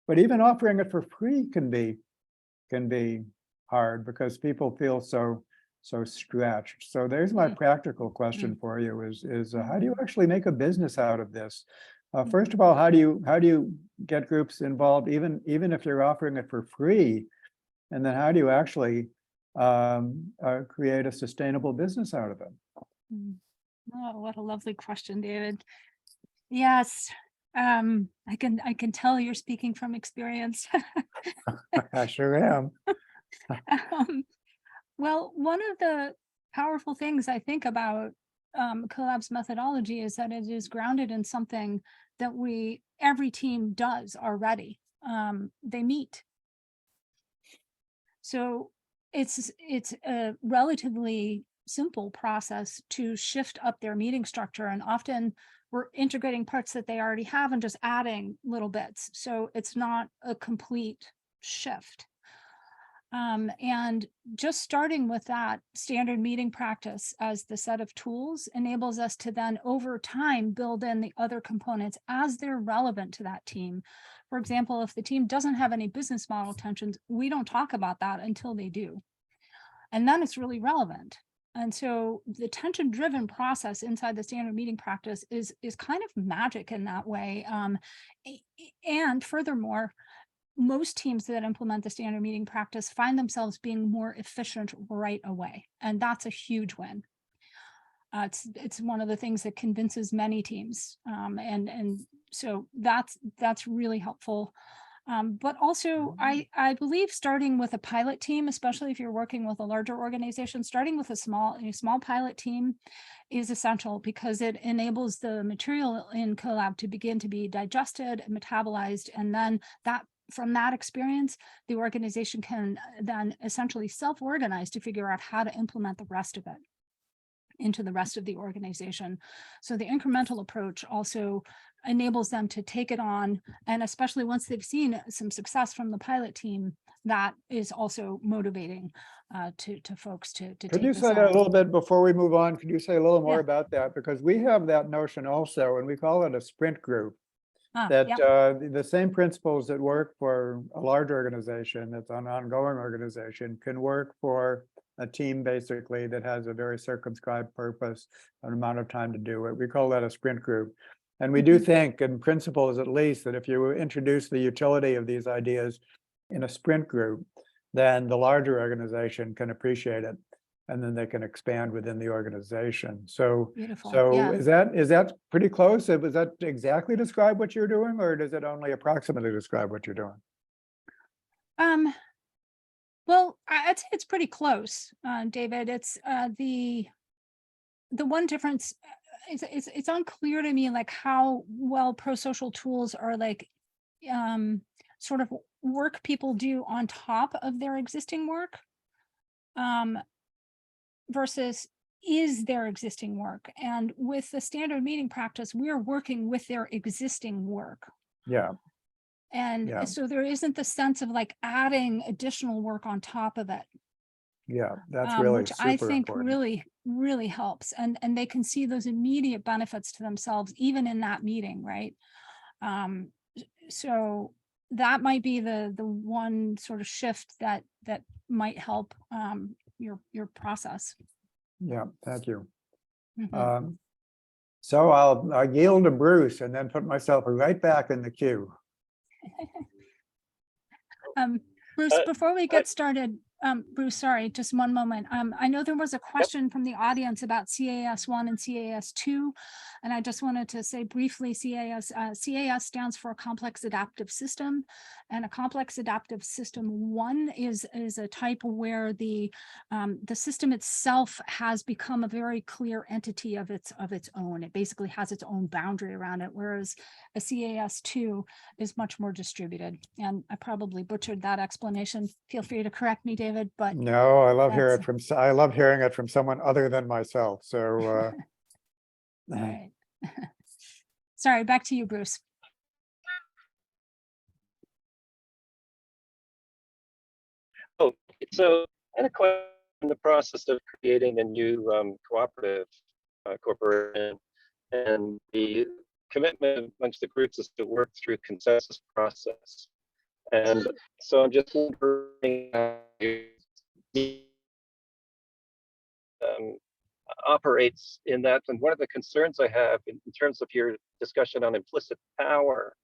but even offering it for free can be hard because people feel so stretched. So there's my practical question for you is how do you actually make a business out of this? First of all, how do you get groups involved, even if you're offering it for free? And then how do you actually create a sustainable business out of it? Oh, what a lovely question, David. Yes, I can tell you're speaking from experience. I sure am. Well, one of the powerful things I think about Collab's methodology is that it is grounded in something that every team does already. They meet. So it's a relatively simple process to shift up their meeting structure, and often we're integrating parts that they already have and just adding little bits. So it's not a complete shift. And just starting with that standard meeting practice as the set of tools enables us to then over time build in the other components as they're relevant to that team. For example, if the team doesn't have any business model tensions, we don't talk about that until they do. And then it's really relevant. And so the tension-driven process inside the standard meeting practice is kind of magic in that way. And furthermore, most teams that implement the standard meeting practice find themselves being more efficient right away. And that's a huge win. It's one of the things that convinces many teams. And so that's really helpful. But also, I believe starting with a pilot team, especially if you're working with a larger organization, starting with a small pilot team is essential because it enables the material in Collab to begin to be digested and metabolized. And then from that experience, the organization can then essentially self-organize to figure out how to implement the rest of it. into the rest of the organization. So the incremental approach also enables them to take it on, and especially once they've seen some success from the pilot team, that is also motivating to folks to Could take you this say on. a little bit before we move on? Could you say a little more Yeah. about that? Because we have that notion also, and we call it a sprint group. That Yeah. the same principles that work for a large organization, that's an ongoing organization, can work for a team basically that has a very circumscribed purpose, an amount of time to do it. We call that a sprint group. And we do think, in principles at least, that if you introduce the utility of these ideas in a sprint group, then the larger organization can appreciate it, and then they can expand within the organization. So Beautiful. so Yeah. is that pretty close? Does that exactly describe what you're doing, or does it only approximately describe what you're doing? Well, I'd say it's pretty close, David. It's the one difference it's unclear to me like how well pro-social tools are like sort of work people do on top of their existing work versus is their existing work. And with the standard meeting practice, we're working with their existing work. Yeah, And Yeah. so there isn't the sense of like adding additional work on top of it. yeah, that's really Which I super think important. really helps. And they can see those immediate benefits to themselves, even in that meeting, right? So that might be the one sort of shift that might help your process. Yeah, thank you. Mhm. So I'll yield to Bruce and then put myself right back in the queue. Bruce, Uh, before we get started, Bruce, sorry, just one moment. I know there was a question from the audience about CAS 1 and CAS 2, and I just wanted to say briefly, CAS stands for Complex Adaptive System, and a Complex Adaptive System 1 is a type where the system itself has become a very clear entity of its own. It basically has its own boundary around it, whereas a CAS 2 is much more distributed. And I probably butchered that explanation. Feel free to correct me, David, but No, I love that's- I love hearing it from someone other than myself. So all right. Sorry, back to you, Bruce. Oh, so I had a question in the process of creating a new cooperative corporation, and the commitment amongst the groups is to work through consensus process. And so I'm just wondering how operates in that, and one of the concerns I have in terms of your discussion on implicit power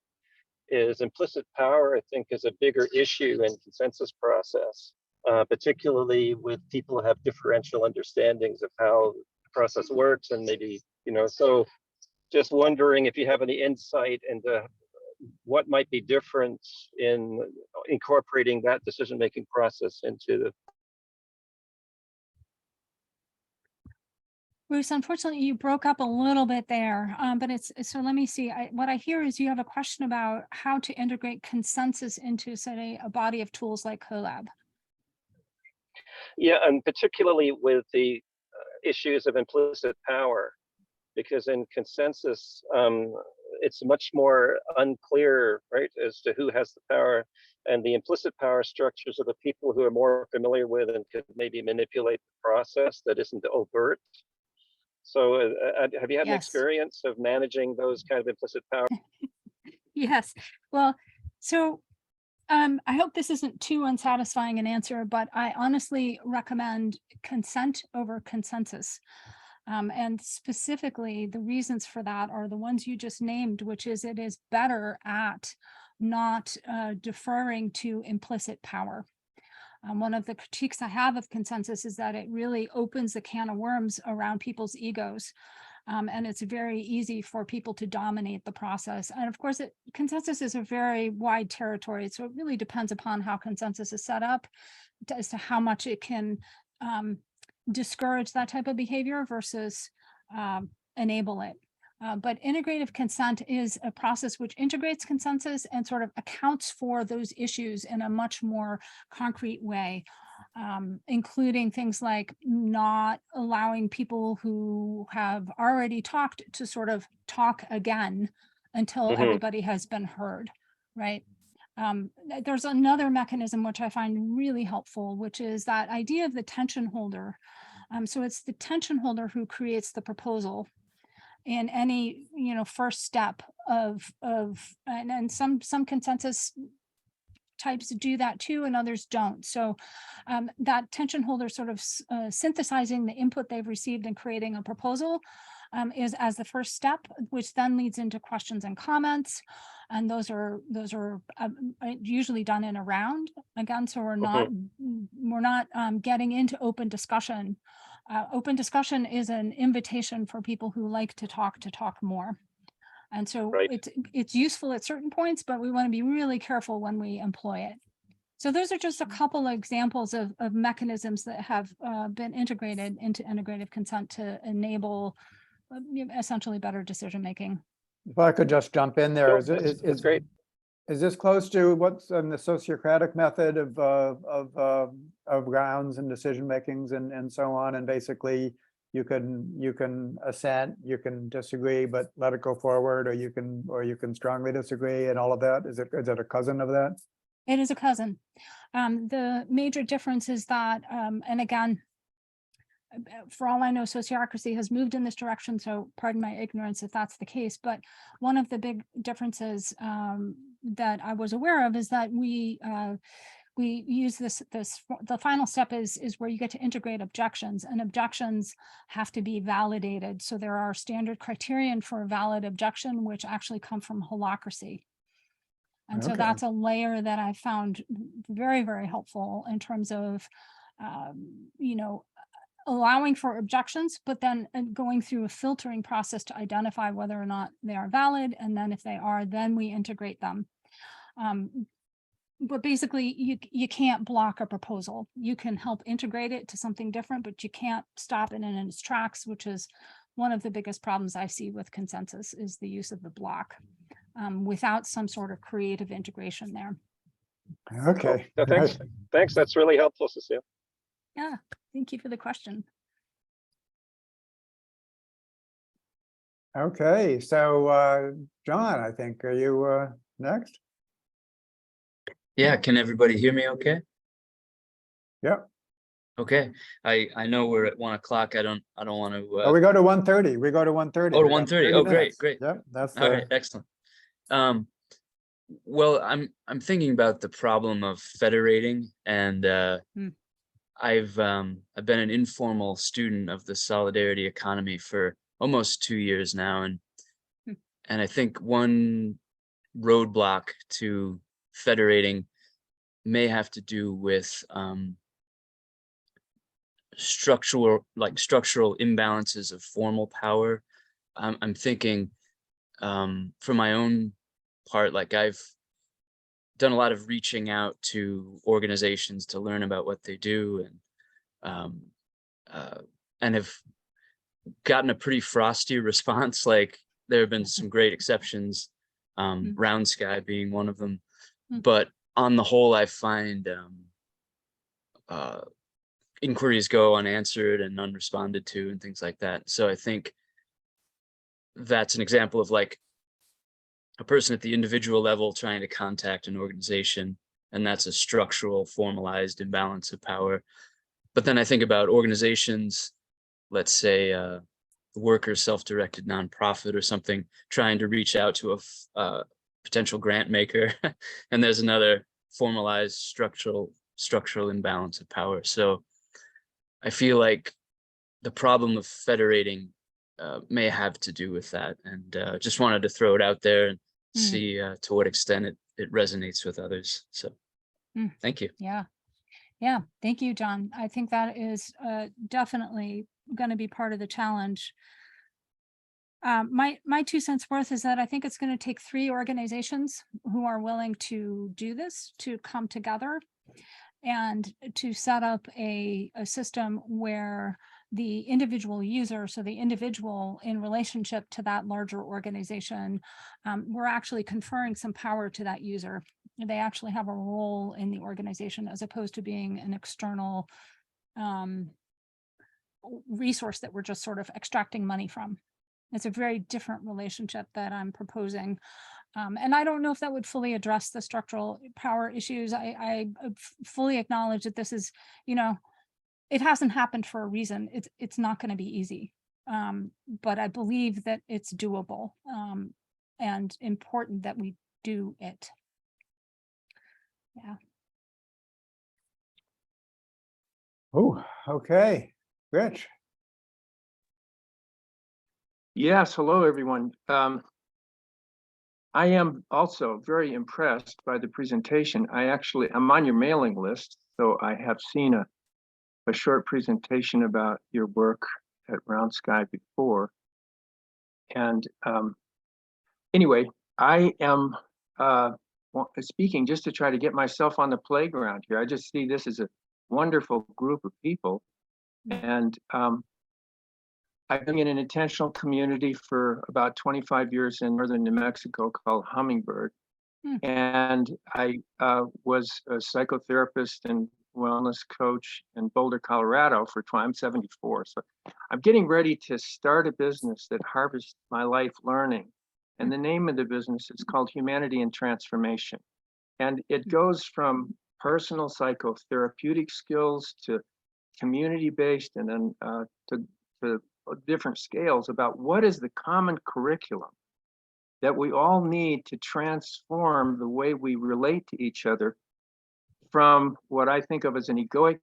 is implicit power, I think, is a bigger issue in consensus process, particularly with people who have differential understandings of how the process works, and maybe, so just wondering if you have any insight into what might be different in incorporating that decision-making process into the. Bruce, unfortunately, you broke up a little bit there, but so let me see. What I hear is you have a question about how to integrate consensus into, say, a body of tools like CoLab. Yeah, and particularly with the issues of implicit power, because in consensus, it's much more unclear, right, as to who has the power, and the implicit power structures are the people who are more familiar with and could maybe manipulate the process that isn't overt. So have you had an Yes. experience of managing those kind of implicit power? Yes. Well, so I hope this isn't too unsatisfying an answer, but I honestly recommend consent over consensus. And specifically, the reasons for that are the ones you just named, which is it is better at not deferring to implicit power. One of the critiques I have of consensus is that it really opens a can of worms around people's egos. And it's very easy for people to dominate the process. And of course, consensus is a very wide territory. So it really depends upon how consensus is set up as to how much it can discourage that type of behavior versus enable it. But integrative consent is a process which integrates consensus and sort of accounts for those issues in a much more concrete way. including things like not allowing people who have already talked to sort of talk again until Mhm. everybody has been heard, right? There's another mechanism which I find really helpful, which is that idea of the tension holder. So it's the tension holder who creates the proposal in any, first step and some consensus types do that too, and others don't. So that tension holder sort of synthesizing the input they've received and creating a proposal is as the first step, which then leads into questions and comments. And those are usually done in a round again. So we're not getting into open discussion. Open discussion is an invitation for people who like to talk more. And so Right. it's useful at certain points, but we want to be really careful when we employ it. So those are just a couple of examples of mechanisms that have been integrated into integrative consent to enable essentially better decision making. If I could just jump in there, No, is, that's great. is this close to what's in the sociocratic method of grounds and decision makings and so on? And basically, you can assent, you can disagree, but let it go forward, or you can strongly disagree, and all of that. Is it a cousin of that? It is a cousin. The major difference is that, and again, for all I know, Sociocracy has moved in this direction, so pardon my ignorance if that's the case. But one of the big differences that I was aware of is that we use the final step is where you get to integrate objections, and objections have to be validated. So there are standard criterion for a valid objection, which actually come from Holocracy. And so Okay. that's a layer that I found very, very helpful in terms of, allowing for objections, but then going through a filtering process to identify whether or not they are valid. And then if they are, then we integrate them. But basically, you can't block a proposal. You can help integrate it to something different, but you can't stop it in its tracks, which is one of the biggest problems I see with consensus is the use of the block without some sort of creative integration there. Okay. No, thanks. Thanks. That's really helpful, Cecile. Yeah, thank you for the question. Okay, so John, I think, are you next? Yeah, can everybody hear me okay? Yep. Okay, I know we're at 1 o'clock. I don't want to Oh, we go to 1:30. We go to 1:30. Oh, to We got 1:30. 30 Oh, great, minutes. great. Yep, that's all right, excellent. Well, I'm thinking about the problem of federating, and I've been an informal student of the solidarity economy for almost 2 years now, and I think one roadblock to federating may have to do with structural imbalances of formal power. I'm thinking for my own part, like I've done a lot of reaching out to organizations to learn about what they do, and have gotten a pretty frosty response. Like there have been some great exceptions, Round Sky being one of them, but on the whole, I find inquiries go unanswered and unresponded to and things like that. So I think that's an example of like a person at the individual level trying to contact an organization, and that's a structural, formalized imbalance of power. But then I think about organizations, let's say a worker self-directed nonprofit or something, trying to reach out to a potential grant maker, and there's another formalized structural imbalance of power. So I feel like the problem of federating may have to do with that, and just wanted to throw it out there and see to what extent it resonates with others. So thank you. Yeah, thank you, John. I think that is definitely going to be part of the challenge. My 2 cents worth is that I think it's going to take 3 organizations who are willing to do this to come together and to set up a system where the individual user, so the individual in relationship to that larger organization, we're actually conferring some power to that user. They actually have a role in the organization as opposed to being an external resource that we're just sort of extracting money from. It's a very different relationship that I'm proposing. And I don't know if that would fully address the structural power issues. I fully acknowledge that this is, it hasn't happened for a reason. It's not going to be easy. But I believe that it's doable and important that we do it. Yeah. Oh, okay. Rich. Yes, hello, everyone. I am also very impressed by the presentation. I'm on your mailing list, so I have seen a short presentation about your work at Round Sky before. And anyway, I am speaking just to try to get myself on the playground here. I just see this as a wonderful group of people. And I've been in an intentional community for about 25 years in northern New Mexico called Hummingbird. And I was a psychotherapist and wellness coach in Boulder, Colorado I'm 74. So I'm getting ready to start a business that harvests my life learning. And the name of the business is called Humanity and Transformation. And it goes from personal psychotherapeutic skills to community-based and then to different scales about what is the common curriculum that we all need to transform the way we relate to each other from what I think of as an egoic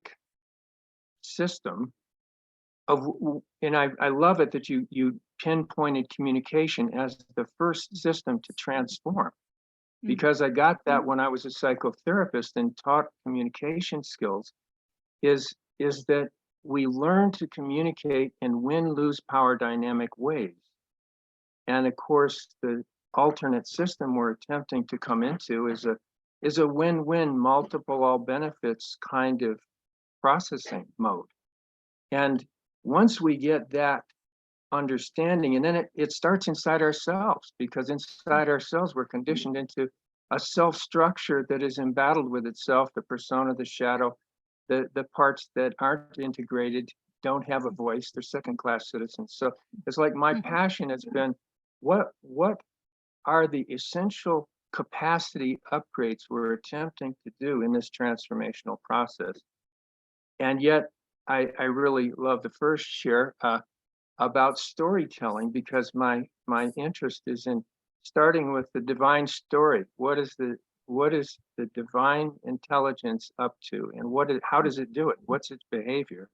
system of, and I love it that you pinpointed communication as the first system to transform, because I got that when I was a psychotherapist and taught communication skills, is that we learn to communicate in win-lose power dynamic ways. And of course, the alternate system we're attempting to come into is a win-win, multiple all benefits kind of processing mode. And once we get that understanding, and then it starts inside ourselves, because inside ourselves, we're conditioned into a self-structure that is embattled with itself, the persona, the shadow, the parts that aren't integrated don't have a voice, they're second-class citizens. So it's like my passion has been, what are the essential capacity upgrades we're attempting to do in this transformational process? And yet, I really love the first share about storytelling, because my interest is in starting with the divine story. What is the divine intelligence up to, and how does it do it? What's its behavior?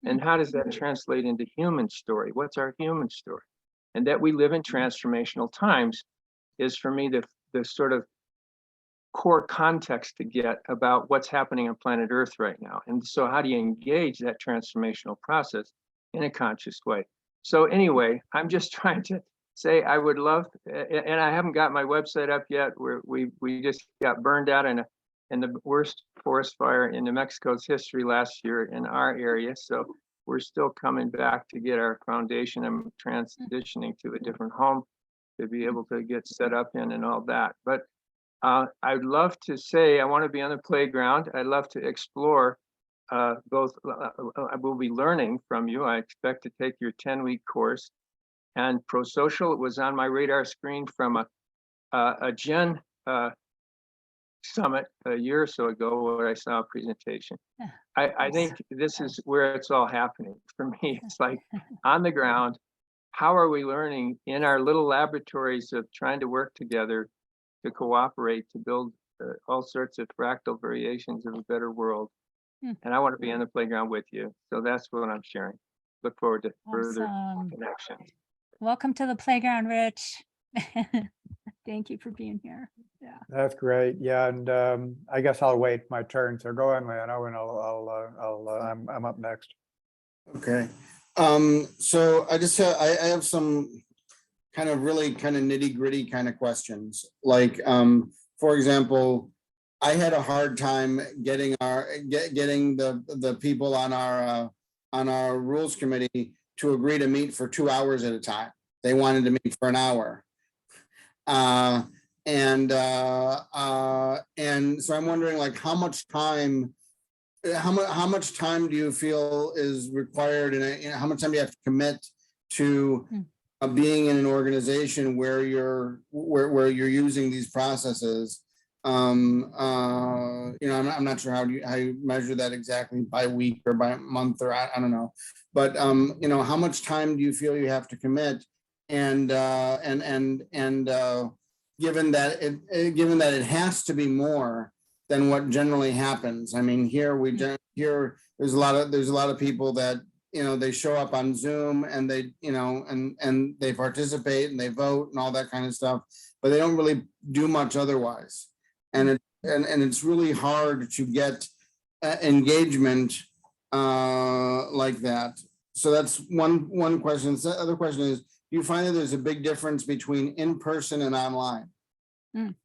And how does that translate into human story? What's our human story? And that we live in transformational times is, for me, the sort of core context to get about what's happening on planet Earth right now. And so how do you engage that transformational process in a conscious way? So anyway, I'm just trying to say I would love, and I haven't got my website up yet. We just got burned out in the worst forest fire in New Mexico's history last year in our area. So we're still coming back to get our foundation. I'm transitioning to a different home to be able to get set up in and all that. But I'd love to say I want to be on the playground. I'd love to explore both. I will be learning from you. I expect to take your 10-week course. And ProSocial, it was on my radar screen from a Gen summit a year or so ago where I saw a presentation. I think this is where it's all happening for me. It's like on the ground, how are we learning in our little laboratories of trying to work together to cooperate to build all sorts of fractal variations of a better world? And I want to be on the playground with you. So that's what I'm sharing. Look forward to further connections. Welcome to the playground, Rich. Thank you for being here. Yeah. That's great. Yeah, and I guess I'll wait my turn. So go on, Lano, and I'm up next. Okay. So I have some kind of really kind of nitty gritty kind of questions. Like, for example, I had a hard time getting the people on our rules committee to agree to meet for 2 hours at a time. They wanted to meet for an hour. And so I'm wondering, like, how much time do you feel is required, and how much time do you have to commit to being in an organization where you're using these processes? I'm not sure how you measure that exactly, by week or by month, or I don't know, but how much time do you feel you have to commit? And given that it has to be more than what generally happens. I mean, here there's a lot of people that, they show up on Zoom and they, and they participate and they vote and all that kind of stuff, but they don't really do much otherwise. And it's really hard to get engagement like that. So that's one question. The other question is, do you find that there's a big difference between in-person and online? In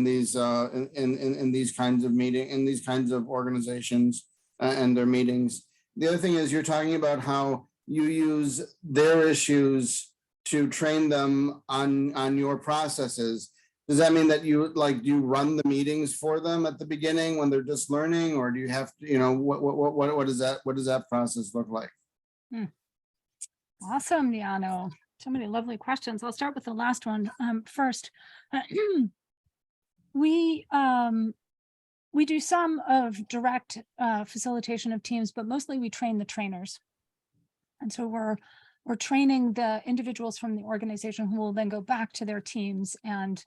these kinds of organizations and their meetings. The other thing is, you're talking about how you use their issues to train them on your processes. Does that mean that you run the meetings for them at the beginning when they're just learning, or do you have to, what does that process look like? Awesome, Niano. So many lovely questions. I'll start with the last one first. We do some of direct facilitation of teams, but mostly we train the trainers. And so we're training the individuals from the organization who will then go back to their teams and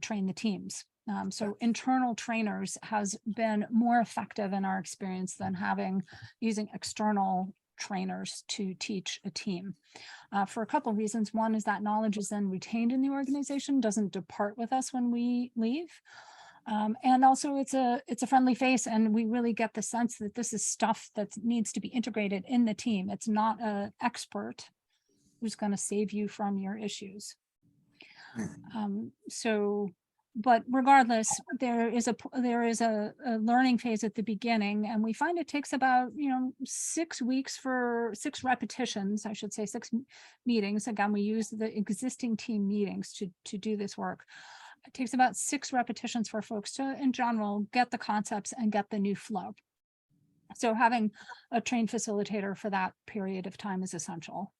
train the teams. So internal trainers has been more effective in our experience than using external trainers to teach a team for a couple of reasons. One is that knowledge is then retained in the organization, doesn't depart with us when we leave. And also it's a friendly face, and we really get the sense that this is stuff that needs to be integrated in the team. It's not an expert who's going to save you from your issues. But regardless, there is a learning phase at the beginning, and we find it takes about 6 weeks for 6 repetitions, I should say 6 meetings. Again, we use the existing team meetings to do this work. It takes about 6 repetitions for folks to, in general, get the concepts and get the new flow. So having a trained facilitator for that period of time is essential.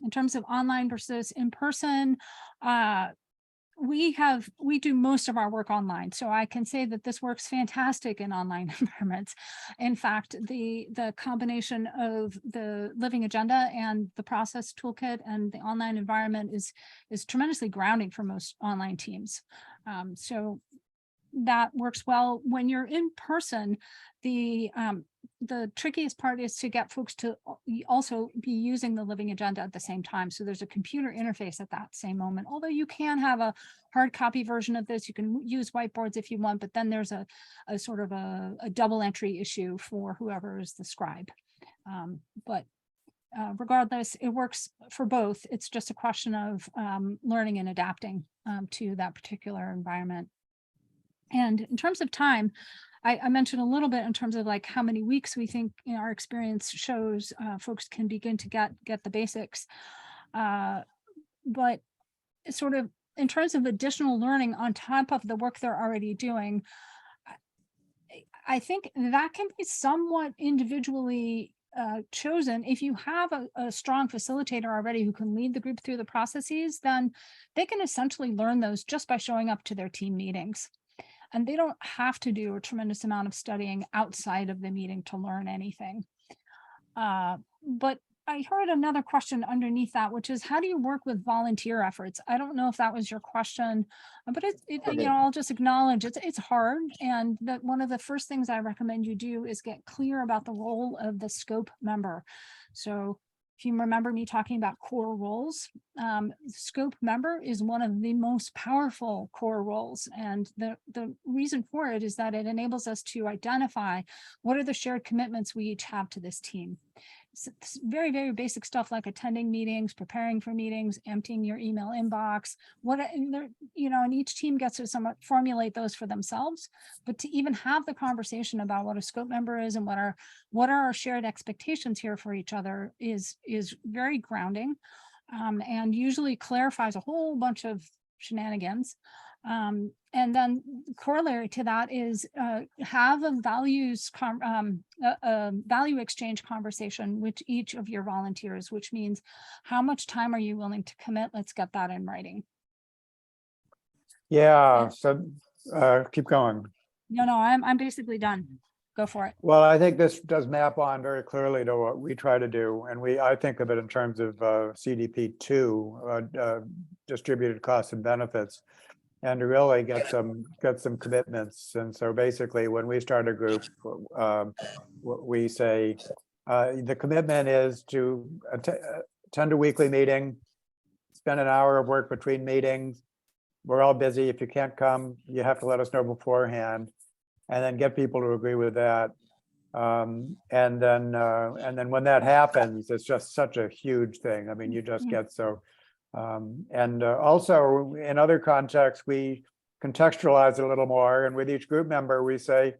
In terms of online versus in person, we do most of our work online. So I can say that this works fantastic in online environments. In fact, the combination of the living agenda and the process toolkit and the online environment is tremendously grounding for most online teams. So that works well. When you're in person, the trickiest part is to get folks to also be using the living agenda at the same time. So there's a computer interface at that same moment. Although you can have a hard copy version of this, you can use whiteboards if you want, but then there's a sort of a double entry issue for whoever is the scribe. But regardless, it works for both. It's just a question of learning and adapting to that particular environment. And in terms of time, I mentioned a little bit in terms of like how many weeks we think our experience shows folks can begin to get the basics. But sort of in terms of additional learning on top of the work they're already doing, I think that can be somewhat individually chosen. If you have a strong facilitator already who can lead the group through the processes, then they can essentially learn those just by showing up to their team meetings. And they don't have to do a tremendous amount of studying outside of the meeting to learn anything. But I heard another question underneath that, which is, how do you work with volunteer efforts? I don't know if that was your question, but I'll just acknowledge it's hard. And that one of the first things I recommend you do is get clear about the role of the scope member. So if you remember me talking about core roles, scope member is one of the most powerful core roles. And the reason for it is that it enables us to identify what are the shared commitments we each have to this team. It's very, very basic stuff like attending meetings, preparing for meetings, emptying your email inbox, and each team gets to somewhat formulate those for themselves. But to even have the conversation about what a scope member is and what are our shared expectations here for each other is very grounding. and usually clarifies a whole bunch of shenanigans. And then corollary to that is have a value exchange conversation with each of your volunteers, which means how much time are you willing to commit? Let's get that in writing. Yeah, so keep going. No, I'm basically done. Go for it. Well, I think this does map on very clearly to what we try to do, and I think of it in terms of CDP2, distributed costs and benefits, and to really get some commitments. And so basically, when we start a group, we say the commitment is to attend a weekly meeting, spend an hour of work between meetings. We're all busy. If you can't come, you have to let us know beforehand, and then get people to agree with that. And then when that happens, it's just such a huge thing. I mean, you just get so. And also in other contexts, we contextualize it a little more. And with each group member, we say,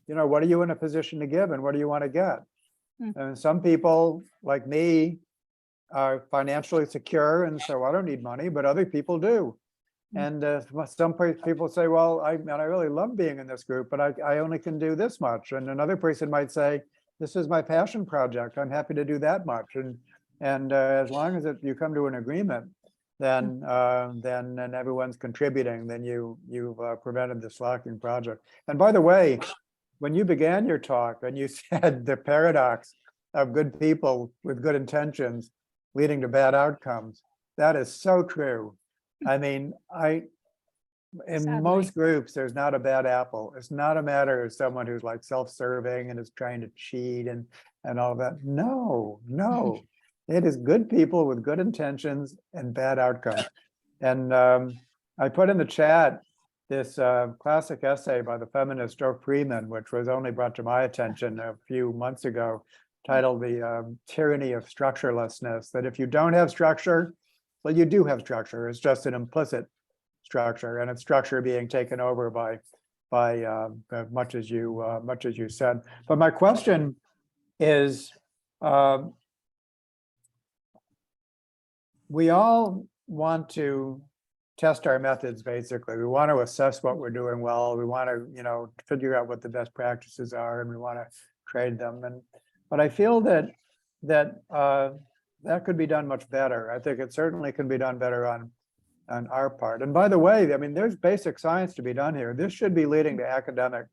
you know, what are you in a position to give, and what do you want to get? And some people, like me, are financially secure, and so I don't need money, but other people do. And some people say, well, I really love being in this group, but I only can do this much. And another person might say, this is my passion project. I'm happy to do that much. And as long as you come to an agreement, then everyone's contributing, then you've prevented the slacking project. And by the way, when you began your talk and you said the paradox of good people with good intentions leading to bad outcomes, that is so true. I mean, in Sadly. most groups, there's not a bad apple. It's not a matter of someone who's like self-serving and is trying to cheat and all that. No. It is good people with good intentions and bad outcomes. And I put in the chat this classic essay by the feminist Joe Freeman, which was only brought to my attention a few months ago, titled The Tyranny of Structurelessness, that if you don't have structure, well, you do have structure. It's just an implicit structure, and it's structure being taken over by much as you said. But my question is, we all want to test our methods. Basically, we want to assess what we're doing well. We want to, figure out what the best practices are, and we want to trade them. But I feel that could be done much better. I think it certainly can be done better on our part. And by the way, I mean, there's basic science to be done here. This should be leading to academic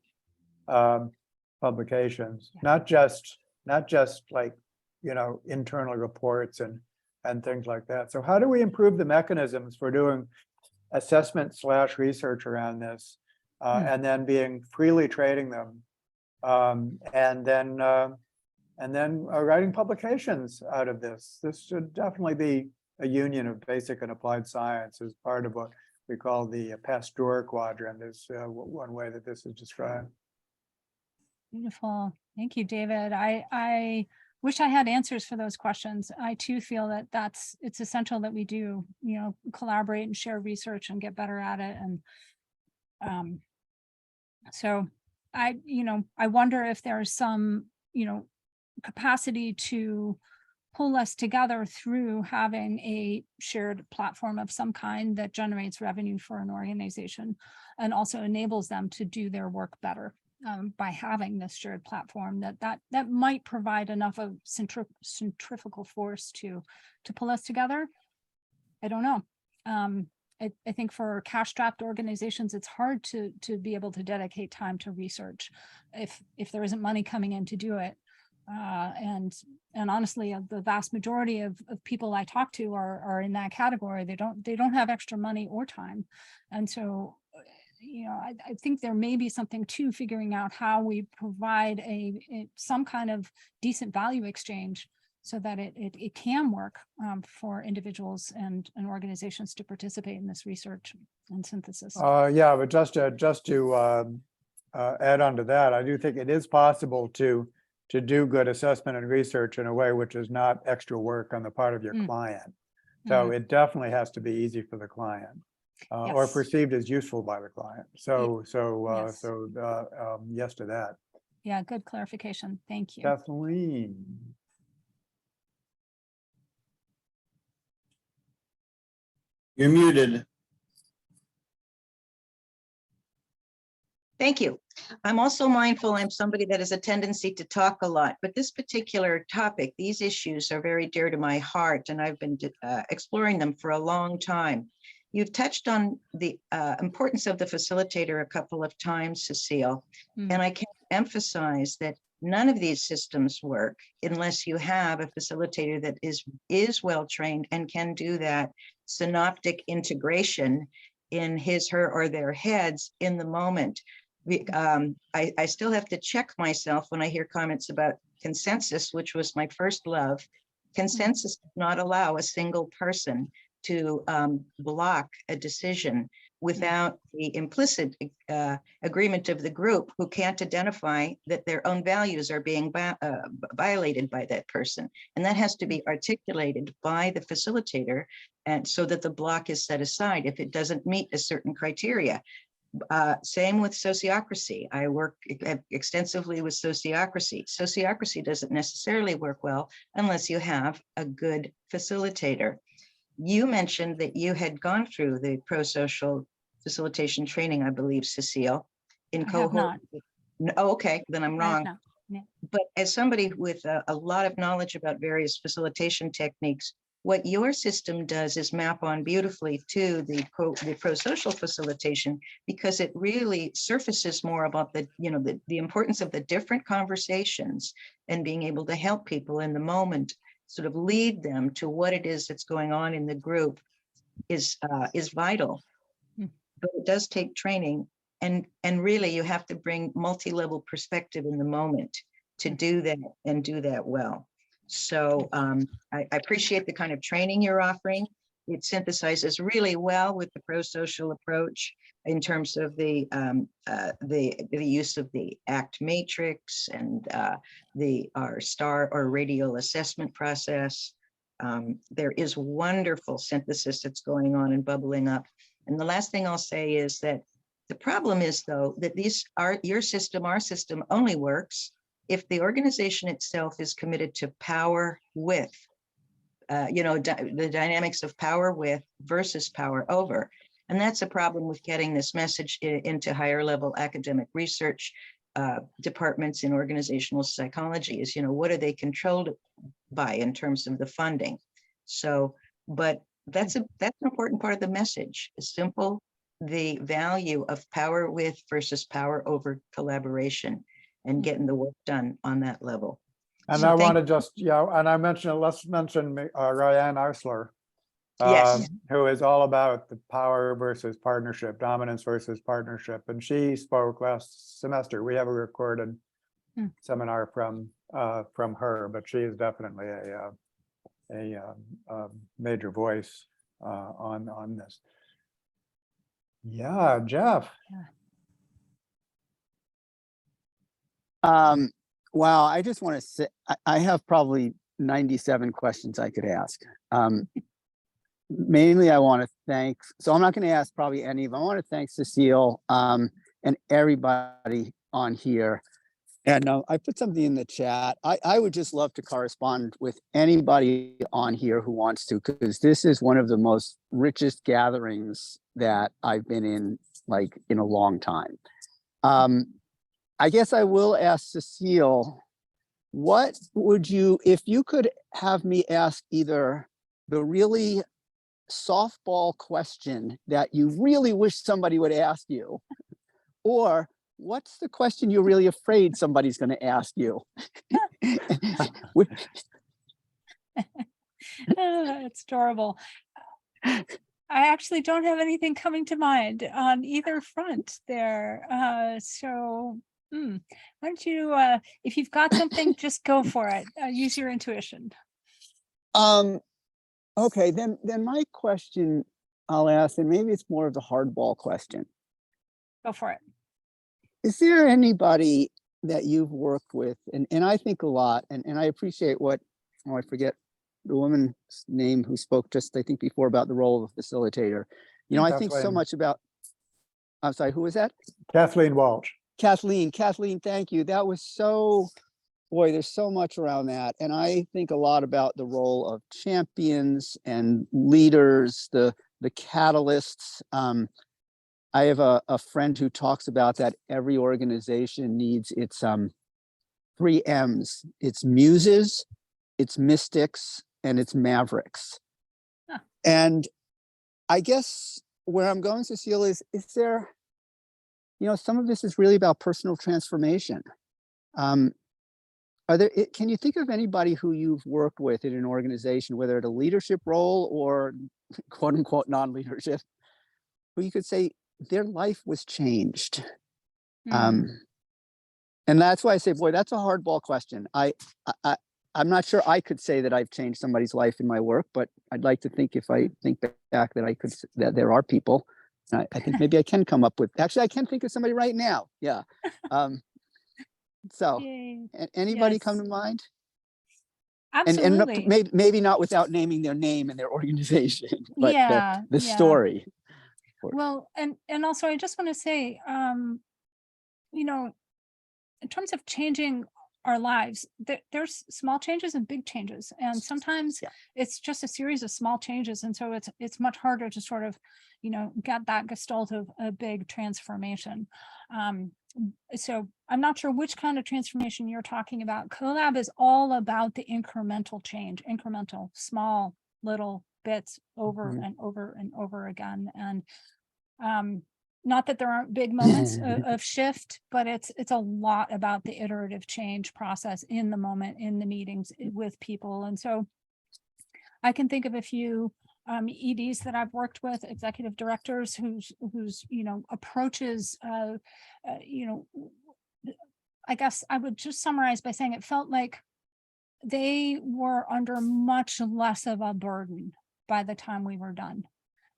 publications, not just like, internal reports and things like that. So how do we improve the mechanisms for doing assessment/research around this, and then being freely trading them, and then writing publications out of this? This should definitely be a union of basic and applied science as part of what we call the Pasteur quadrant, is one way that this is described. Beautiful. Thank you, David. I wish I had answers for those questions. I too feel that it's essential that we do, collaborate and share research and get better at it. And so I wonder if there's some, capacity to pull us together through having a shared platform of some kind that generates revenue for an organization and also enables them to do their work better. By having this shared platform, that might provide enough of centrifugal force to pull us together. I don't know. I think for cash-strapped organizations, it's hard to be able to dedicate time to research if there isn't money coming in to do it. And honestly, the vast majority of people I talk to are in that category. They don't have extra money or time, and so. I think there may be something to figuring out how we provide some kind of decent value exchange so that it can work for individuals and organizations to participate in this research and synthesis. Yeah, but just to add on to that, I do think it is possible to do good assessment and research in a way which is not extra work on the part of your client. So it definitely has to be easy for the client. Or Yes. perceived as useful by the client. Yes. Yes to that. Yeah, good clarification. Thank you. Kathleen. You're muted. Thank you. I'm also mindful I'm somebody that has a tendency to talk a lot, but this particular topic, these issues are very dear to my heart, and I've been exploring them for a long time. You've touched on the importance of the facilitator a couple of times, Cecile, and I can't emphasize that none of these systems work unless you have a facilitator that is well trained and can do that synoptic integration in his, her, or their heads in the moment. I still have to check myself when I hear comments about consensus, which was my first love. Consensus does not allow a single person to block a decision without the implicit agreement of the group, who can't identify that their own values are being violated by that person. And that has to be articulated by the facilitator, and so that the block is set aside if it doesn't meet a certain criteria. Same with sociocracy. I work extensively with sociocracy. Sociocracy doesn't necessarily work well unless you have a good facilitator. You mentioned that you had gone through the ProSocial facilitation training, I believe, Cecile, in cohort. Oh, okay, then I'm wrong. Yeah. But as somebody with a lot of knowledge about various facilitation techniques, what your system does is map on beautifully to the ProSocial facilitation, because it really surfaces more about the importance of the different conversations and being able to help people in the moment, sort of lead them to what it is that's going on in the group is vital. But it does take training, and really you have to bring multi-level perspective in the moment to do that, and do that well. So I appreciate the kind of training you're offering. It synthesizes really well with the ProSocial approach in terms of the use of the ACT matrix and our STAR or radial assessment process. There is wonderful synthesis that's going on and bubbling up. And the last thing I'll say is that the problem is, though, that our system only works if the organization itself is committed to power with, the dynamics of power with versus power over. And that's a problem with getting this message into higher level academic research departments in organizational psychology is, what are they controlled by in terms of the funding? So, but that's an important part of the message. It's simple, the value of power with versus power over collaboration, and getting the work done on that level. And So I want to just, and I mentioned, let's mention Ryan Eisler, Yes. who is all about the power versus partnership, dominance versus partnership. And she spoke last semester. We have a recorded seminar from her, but she is definitely a major voice on this. Yeah, Jeff. Wow, I just want to say, I have probably 97 questions I could ask. Mainly, I want to thank, so I'm not going to ask probably any of them. I want to thank Cecile and everybody on here. And I put something in the chat. I would just love to correspond with anybody on here who wants to, because this is one of the most richest gatherings that I've been in, like, in a long time. I guess I will ask Cecile, what would you, if you could have me ask either the really softball question that you really wish somebody would ask you, or what's the question you're really afraid somebody's going to ask you? It's adorable. I actually don't have anything coming to mind on either front there. Why don't you, if you've got something, just go for it. Use your intuition. Okay, then my question I'll ask, and maybe it's more of the hardball question. Go for it. Is there anybody that you've worked with, and I think a lot, and I appreciate what, I forget the woman's name who spoke just, I think, before about the role of a facilitator. I think so much about, I'm sorry, who was that? Kathleen Walsh. Kathleen, thank you. That was so, boy, there's so much around that. And I think a lot about the role of champions and leaders, the the catalysts. I have a friend who talks about that every organization needs its 3 M's. It's muses, it's mystics, and it's mavericks. Huh. And I guess where I'm going, Cecile, is there, some of this is really about personal transformation. Can you think of anybody who you've worked with in an organization, whether at a leadership role or quote unquote non-leadership, who you could say their life was changed? And that's why I say, boy, that's a hardball question. I'm not sure I could say that I've changed somebody's life in my work, but I'd like to think if I think back that there are people. I think maybe I can come up with, actually, I can think of somebody right now. Yeah. So Yay. anybody Yes. come to mind? Absolutely. And maybe not without naming their name and their organization, but Yeah, the yeah. story. Well, and also I just want to say, in terms of changing our lives, there's small changes and big changes, and sometimes it's just a series of small changes, and so it's much harder to sort of, get that gestalt of a big transformation. So I'm not sure which kind of transformation you're talking about. Collab is all about the incremental change, incremental, small, little bits over and over and over again, and not that there aren't big moments of shift, but it's a lot about the iterative change process in the moment, in the meetings with people. And so I can think of a few EDs that I've worked with, executive directors whose approaches, I guess I would just summarize by saying it felt like they were under much less of a burden by the time we were done.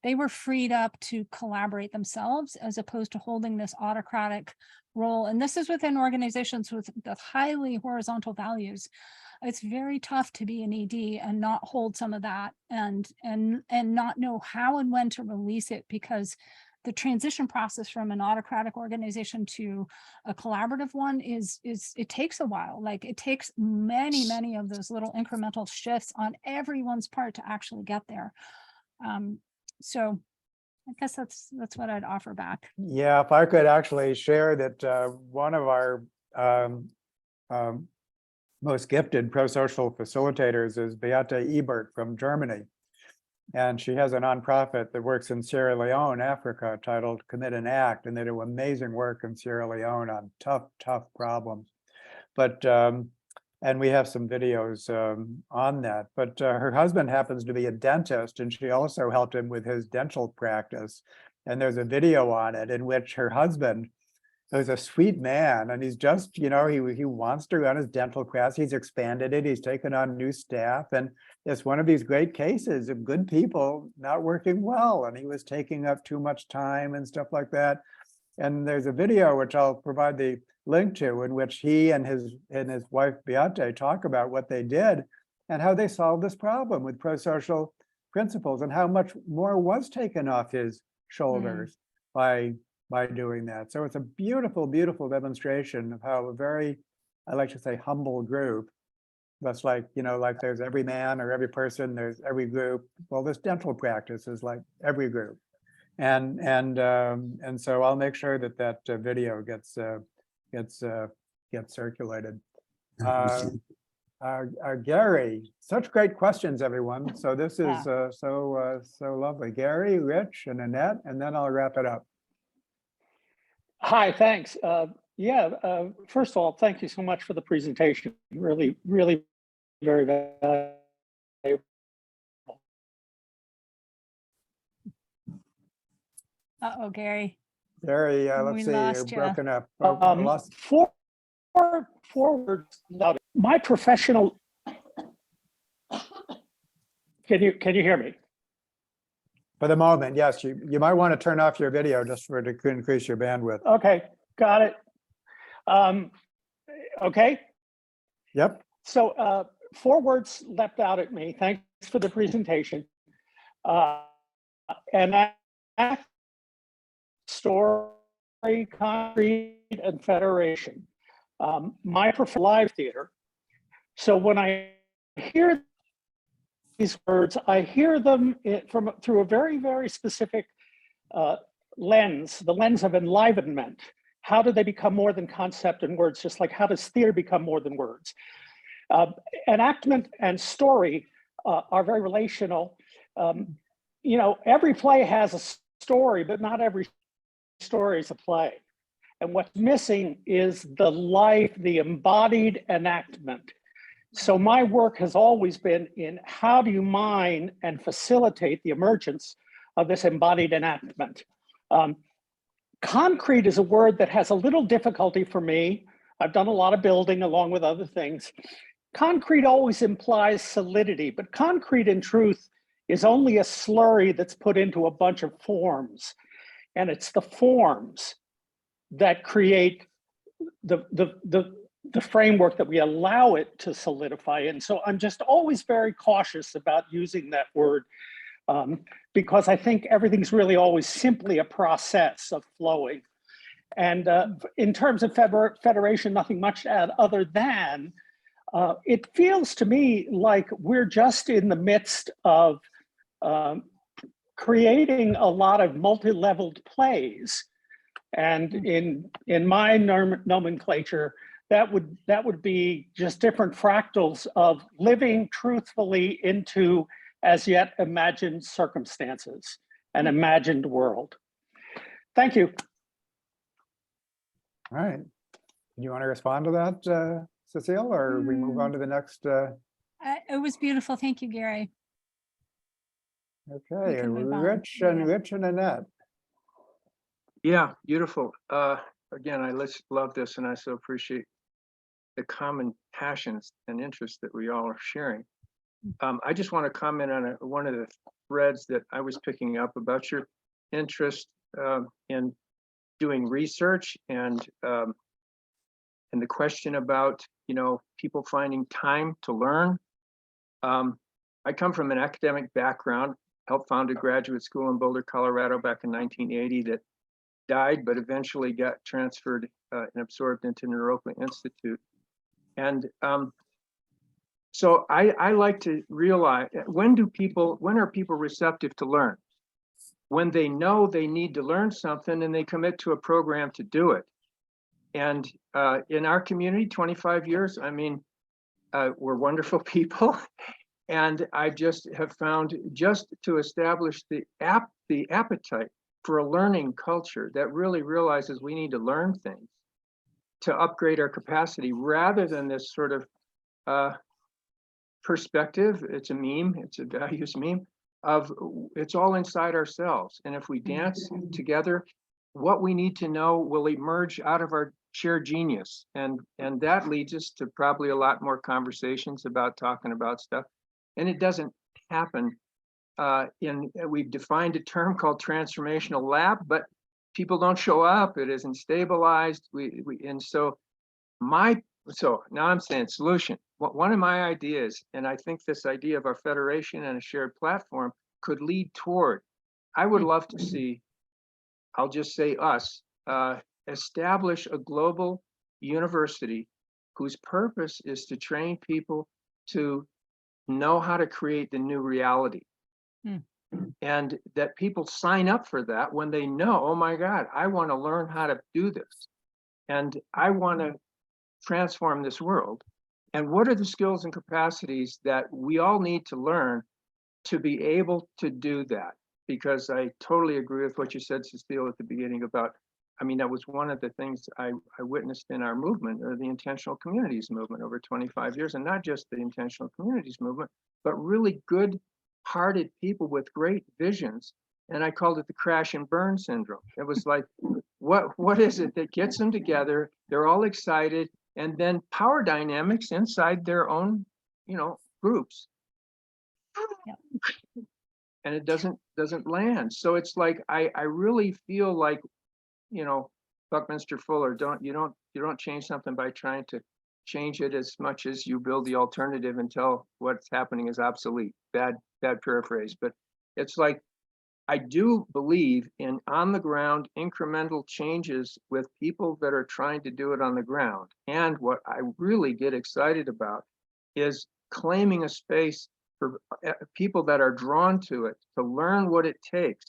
They were freed up to collaborate themselves as opposed to holding this autocratic role. And this is within organizations with highly horizontal values. It's very tough to be an ED and not hold some of that and not know how and when to release it, because the transition process from an autocratic organization to a collaborative one it takes a while. Like it takes many of those little incremental shifts on everyone's part to actually get there. So I guess that's what I'd offer back. Yeah, if I could actually share that one of our most gifted pro-social facilitators is Beate Ebert from Germany. And she has a nonprofit that works in Sierra Leone, Africa, titled Commit and Act. And they do amazing work in Sierra Leone on tough problems. But and we have some videos on that. But her husband happens to be a dentist, and she also helped him with his dental practice. And there's a video on it in which her husband, who's a sweet man, and he's just, he wants to run his dental practice. He's expanded it. He's taken on new staff. And it's one of these great cases of good people not working well. And he was taking up too much time and stuff like that. And there's a video, which I'll provide the link to, in which he and his wife Beate talk about what they did and how they solved this problem with pro-social principles, and how much more was taken off his shoulders by doing that. So it's a beautiful demonstration of how a very, I like to say, humble group, that's like, like there's every man or every person, there's every group. Well, this dental practice is like every group. And so I'll make sure that video gets circulated. Gary, such great questions, everyone. So this is so lovely. Gary, Rich, and Annette, and then I'll wrap it up. Hi, thanks. First of all, thank you so much for the presentation. Really very valuable. Uh-oh, Gary. Gary, let's We see, you're lost ya. broken up. Four words. My professional. Can you hear me? For the moment, yes. You might want to turn off your video just to increase your bandwidth. Okay, got it. Okay. Yep. So 4 words leapt out at me. Thanks for the presentation. And that story, concrete, and federation. My preferred live theater. So when I hear words, I hear them through a very, very specific lens, the lens of enlivenment. How do they become more than concept and words? Just like how does theater become more than words? Enactment and story are very relational. Every play has a story, but not every story is a play. And what's missing is the life, the embodied enactment. So my work has always been in how do you mine and facilitate the emergence of this embodied enactment. Concrete is a word that has a little difficulty for me. I've done a lot of building along with other things. Concrete always implies solidity, but concrete in truth is only a slurry that's put into a bunch of forms. And it's the forms that create the framework that we allow it to solidify. And so I'm just always very cautious about using that word because I think everything's really always simply a process of flowing. And in terms of federation, nothing much to add other than it feels to me like we're just in the midst of creating a lot of multi-leveled plays. And in my nomenclature, that would be just different fractals of living truthfully into as yet imagined circumstances, an imagined world. Thank you. All right. Do you want to respond to that, Cecile, or we move on to the next? It was beautiful. Thank you, Gary. Okay, can move on. Rich and Annette. Yeah, beautiful. Again, I love this, and I so appreciate the common passions and interests that we all are sharing. I just want to comment on one of the threads that I was picking up about your interest in doing research and the question about people finding time to learn. I come from an academic background, helped found a graduate school in Boulder, Colorado back in 1980 that died, but eventually got transferred and absorbed into Naropa Institute. And so I like to realize, when are people receptive to learn? When they know they need to learn something and they commit to a program to do it. And in our community, 25 years, I mean, we're wonderful people. And I just have found just to establish the appetite for a learning culture that really realizes we need to learn things to upgrade our capacity rather than this sort of perspective. It's a meme, it's a values meme of it's all inside ourselves. And if we dance together, what we need to know will emerge out of our shared genius. And that leads us to probably a lot more conversations about talking about stuff. And it doesn't happen we've defined a term called transformational lab, but people don't show up. It isn't stabilized. So now I'm saying solution. One of my ideas, and I think this idea of our federation and a shared platform could lead toward, I would love to see, I'll just say us, establish a global university whose purpose is to train people to know how to create the new reality. And that people sign up for that when they know, oh my God, I want to learn how to do this. And I want to transform this world. And what are the skills and capacities that we all need to learn to be able to do that? Because I totally agree with what you said, Cecile, at the beginning about, I mean, that was one of the things I witnessed in our movement, or the intentional communities movement over 25 years, and not just the intentional communities movement, but really good-hearted people with great visions. And I called it the crash and burn syndrome. It was like, what is it that gets them together? They're all excited, and then power dynamics inside their own, groups. Yep. And it doesn't land. So it's like I really feel like, Buckminster Fuller, you don't change something by trying to change it as much as you build the alternative until what's happening is obsolete. Bad paraphrase, but it's like I do believe in on the ground incremental changes with people that are trying to do it on the ground. And what I really get excited about is claiming a space for people that are drawn to it to learn what it takes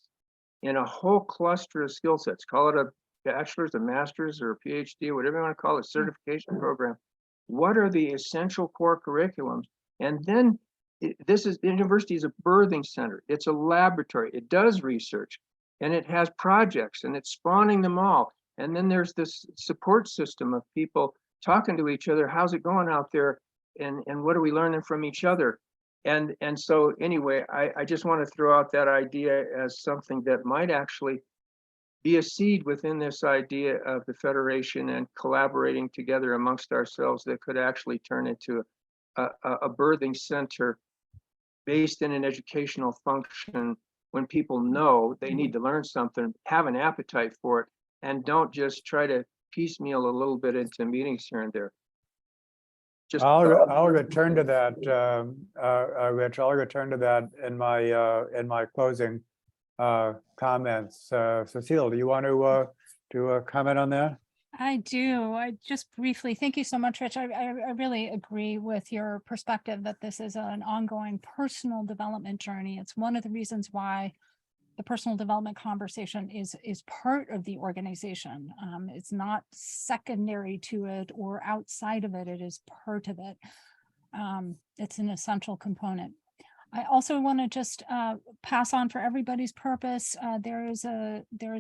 in a whole cluster of skill sets. Call it a bachelor's, a master's, or a PhD, whatever you want to call it, certification program. What are the essential core curriculums? And then the university is a birthing center. It's a laboratory. It does research, and it has projects, and it's spawning them all. And then there's this support system of people talking to each other. How's it going out there? And what are we learning from each other? And so anyway, I just want to throw out that idea as something that might actually be a seed within this idea of the Federation and collaborating together amongst ourselves that could actually turn into a birthing center based in an educational function when people know they need to learn something, have an appetite for it, and don't just try to piecemeal a little bit into meetings here and there. Just I'll return to that, Rich. I'll return to that in my closing comments. Cecile, do you want to comment on that? I do. I just briefly, thank you so much, Rich. I really agree with your perspective that this is an ongoing personal development journey. It's one of the reasons why the personal development conversation is part of the organization. It's not secondary to it or outside of it. It is part of it. It's an essential component. I also want to just pass on for everybody's purpose. There is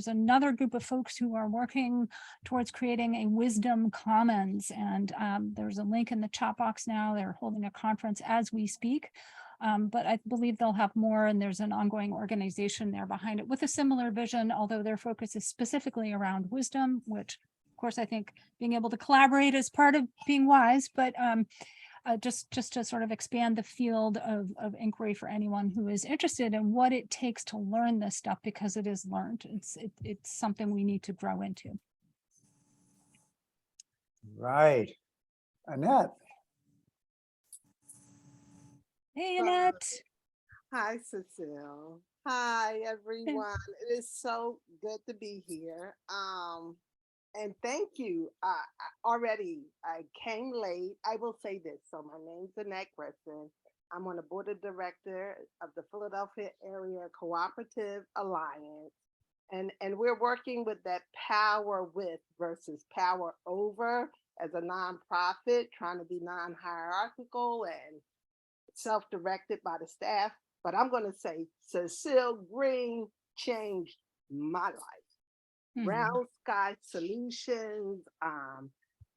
another group of folks who are working towards creating a wisdom commons, and there's a link in the chat box now. They're holding a conference as we speak. But I believe they'll have more, and there's an ongoing organization there behind it with a similar vision, although their focus is specifically around wisdom, which of course I think being able to collaborate is part of being wise, but just to sort of expand the field of inquiry for anyone who is interested in what it takes to learn this stuff, because it is learned. It's something we need to grow into. Right. Annette. Hey, Annette. Hi, Cecile. Hi, everyone. It is so good to be here. And thank you. I came late. I will say this. So my name's Annette Gresson. I'm on the board of director of the Philadelphia Area Cooperative Alliance. And we're working with that power with versus power over as a nonprofit, trying to be non-hierarchical and self-directed by the staff. But I'm going to say Cecile Green changed my life. Round Sky Solutions,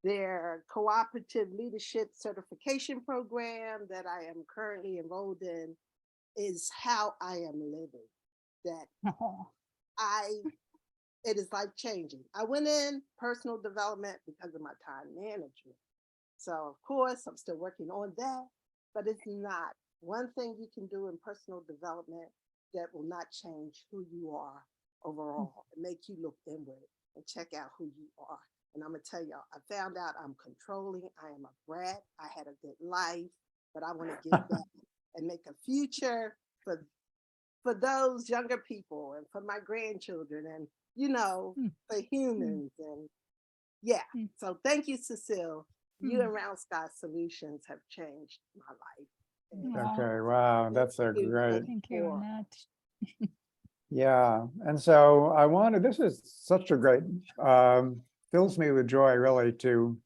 their cooperative leadership certification program that I am currently enrolled in is how I am living. That it is life changing. I went in personal development because of my time management. So of course I'm still working on that, but it's not one thing you can do in personal development that will not change who you are overall and make you look inward and check out who you are. And I'm gonna tell y'all, I found out I'm controlling. I am a brat. I had a good life, but I want to give back and make a future for those younger people and for my grandchildren and, you know, for humans. And yeah, so thank you, Cecile. You and Round Sky Solutions have changed my life. And Okay, wow, that's a great. Thank you, Annette. Yeah, and so this is such a great, fills me with joy really to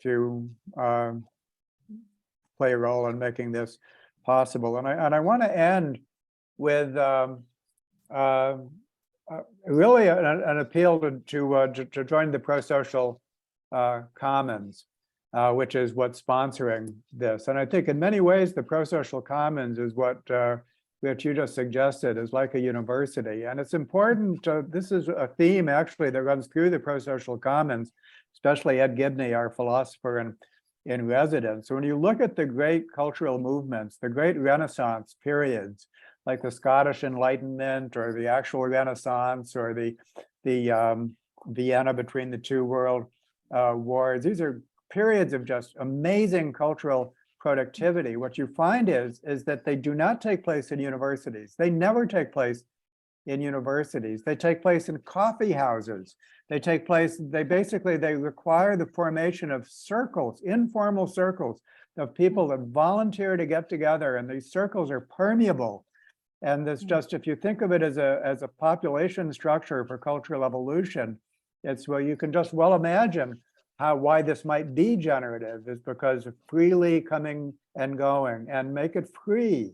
play a role in making this possible. And I want to end with really an appeal to join the ProSocial Commons, which is what's sponsoring this. And I think in many ways, the ProSocial Commons is what you just suggested is like a university. And it's important, this is a theme actually that runs through the ProSocial Commons, especially Ed Gibney, our philosopher in residence. So when you look at the great cultural movements, the great Renaissance periods, like the Scottish Enlightenment or the actual Renaissance or the Vienna between the two world wars, these are periods of just amazing cultural productivity. What you find is that they do not take place in universities. They never take place in universities. They take place in coffee houses. They require the formation of circles, informal circles of people that volunteer to get together, and these circles are permeable. And it's just, if you think of it as a population structure for cultural evolution, it's where you can just well imagine why this might be generative, is because of freely coming and going, and make it free.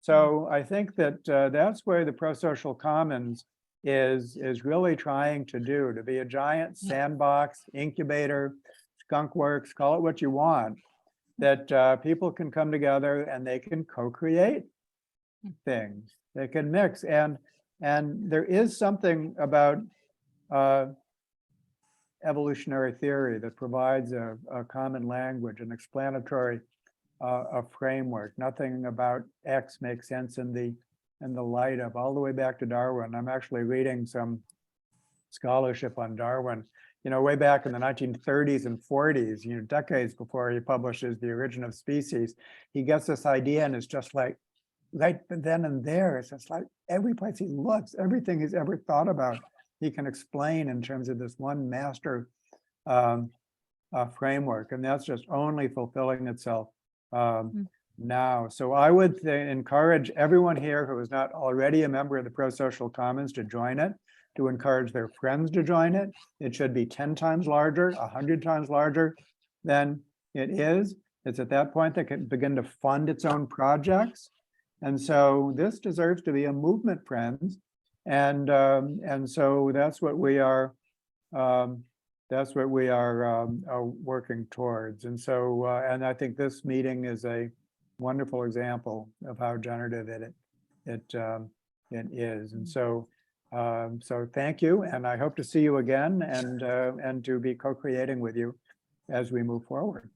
So I think that that's where the ProSocial Commons is really trying to do, to be a giant sandbox, incubator, skunk works, call it what you want, that people can come together and they can co-create things. They can mix, and there is something about evolutionary theory that provides a common language, an explanatory a framework. Nothing about X makes sense in the light of, all the way back to Darwin. I'm actually reading some scholarship on Darwin, way back in the 1930s and 40s, decades before he publishes The Origin of Species. He gets this idea, and it's just like, right then and there, it's just like every place he looks, everything he's ever thought about, he can explain in terms of this one master framework. And that's just only fulfilling itself now. So I would encourage everyone here who is not already a member of the ProSocial Commons to join it, to encourage their friends to join it. It should be 10 times larger, 100 times larger than it is. It's at that point that can begin to fund its own projects. And so this deserves to be a movement, friends. And so that's what we are. That's what we are working towards. And so, and I think this meeting is a wonderful example of how generative it is. And so, so thank you, and I hope to see you again, and to be co-creating with you as we move forward.